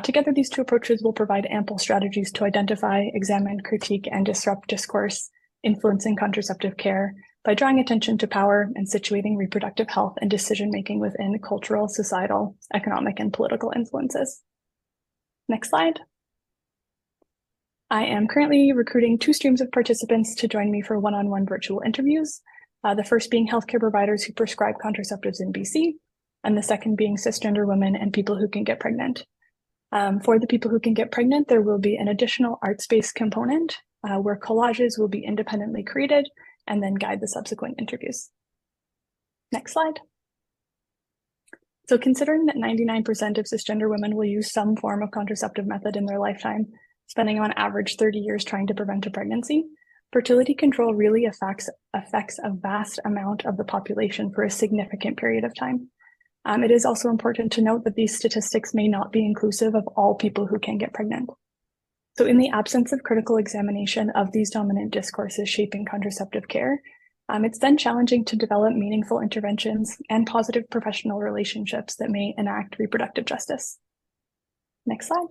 Together, these two approaches will provide ample strategies to identify, examine, critique, and disrupt discourse influencing contraceptive care by drawing attention to power and situating reproductive health and decision-making within cultural, societal, economic, and political influences. Next slide. I am currently recruiting 2 streams of participants to join me for one-on-one virtual interviews. The first being healthcare providers who prescribe contraceptives in BC, and the second being cisgender women and people who can get pregnant. For the people who can get pregnant, there will be an additional arts-based component where collages will be independently created and then guide the subsequent interviews. Next slide. So considering that 99% of cisgender women will use some form of contraceptive method in their lifetime, spending on average 30 years trying to prevent a pregnancy, fertility control really affects a vast amount of the population for a significant period of time. It is also important to note that these statistics may not be inclusive of all people who can get pregnant. So in the absence of critical examination of these dominant discourses shaping contraceptive care, it's then challenging to develop meaningful interventions and positive professional relationships that may enact reproductive justice. Next slide.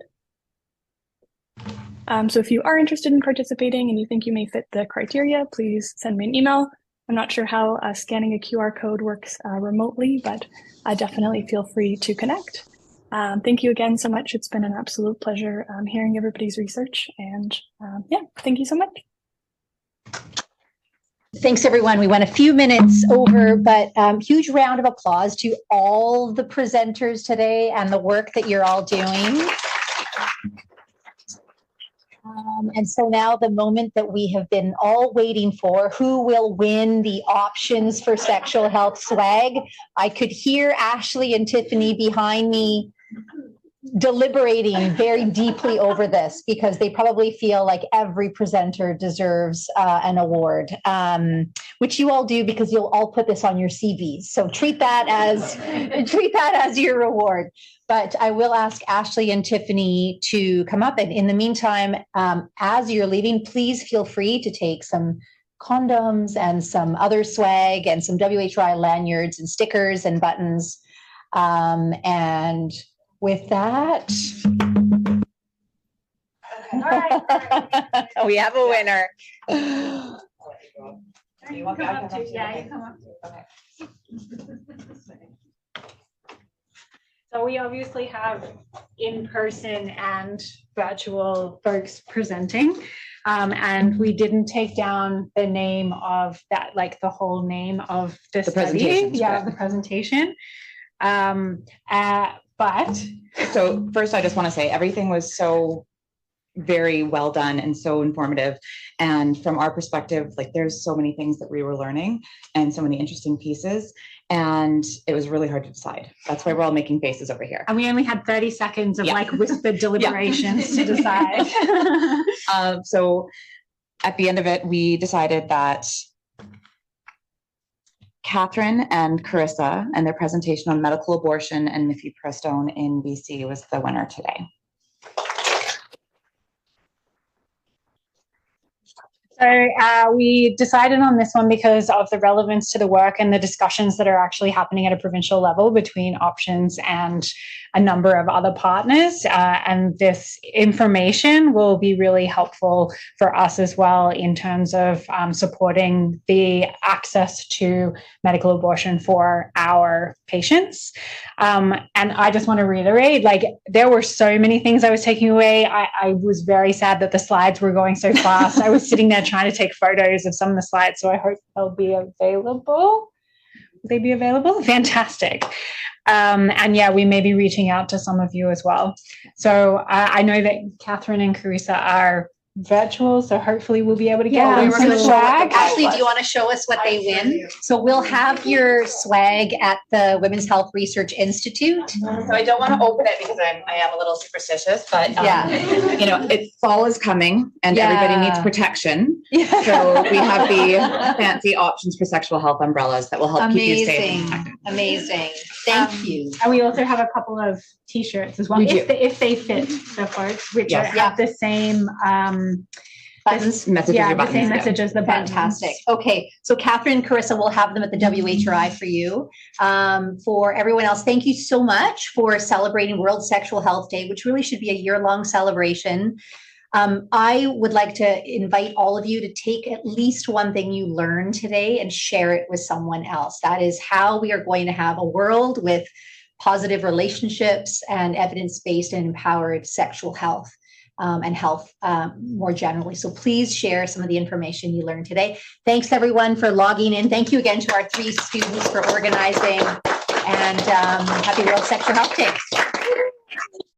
So if you are interested in participating and you think you may fit the criteria, please send me an email. I'm not sure how scanning a QR code works remotely, but definitely feel free to connect. Thank you again so much. It's been an absolute pleasure hearing everybody's research, and yeah, thank you so much. Thanks, everyone. We went a few minutes over, but huge round of applause to all the presenters today and the work that you're all doing. And so now the moment that we have been all waiting for, who will win the options for sexual health swag? I could hear Ashley and Tiffany behind me deliberating very deeply over this, because they probably feel like every presenter deserves an award, which you all do because you'll all put this on your CVs. So treat that as your reward. But I will ask Ashley and Tiffany to come up. And in the meantime, as you're leaving, please feel free to take some condoms and some other swag and some WHRI lanyards and stickers and buttons. And with that, we have a winner. You want come up to, yeah, you come up to. Okay. So we obviously have in-person and virtual folks presenting, and we didn't take down the name of that, like the whole name of the study. Yeah, the presentation. But so first, I just want to say everything was so very well done and so informative. And from our perspective, like there's so many things that we were learning and so many interesting pieces. And it was really hard to decide. That's why we're all making faces over here. And we only had 30 seconds of like whispered deliberations to decide. So at the end of it, we decided that Catherine and Carissa and their presentation on medical abortion and mifepristone in BC was the winner today. So we decided on this one because of the relevance to the work and the discussions that are actually happening at a provincial level between options and a number of other partners. And this information will be really helpful for us as well in terms of supporting the access to medical abortion for our patients. And I just want to reiterate, like, there were so many things I was taking away. I was very sad that the slides were going so fast. I was sitting there trying to take photos of some of the slides, so I hope they'll be available. Will they be available? Fantastic. And yeah, we may be reaching out to some of you as well. So I know that Catherine and Carissa are virtual, so hopefully we'll be able to get some swag. Actually, do you want to show us what they win? So we'll have your swag at the Women's Health Research Institute. So I don't want to open it because I am a little superstitious, but you know, fall is coming and everybody needs protection. So we have the fancy options for sexual health umbrellas that will help keep you safe and protected. Amazing. Thank you. And we also have a couple of t-shirts as well, if they fit the folks, which have the same buttons, messages, the same message as the buttons. Fantastic. Okay, so Catherine and Carissa will have them at the WHRI for you. For everyone else, thank you so much for celebrating World Sexual Health Day, which really should be a year-long celebration. I would like to invite all of you to take at least one thing you learned today and share it with someone else. That is how we are going to have a world with positive relationships and evidence-based and empowered sexual health and health more generally. So please share some of the information you learned today. Thanks everyone for logging in. Thank you again to our 3 students for organizing, and happy World Sexual Health Day.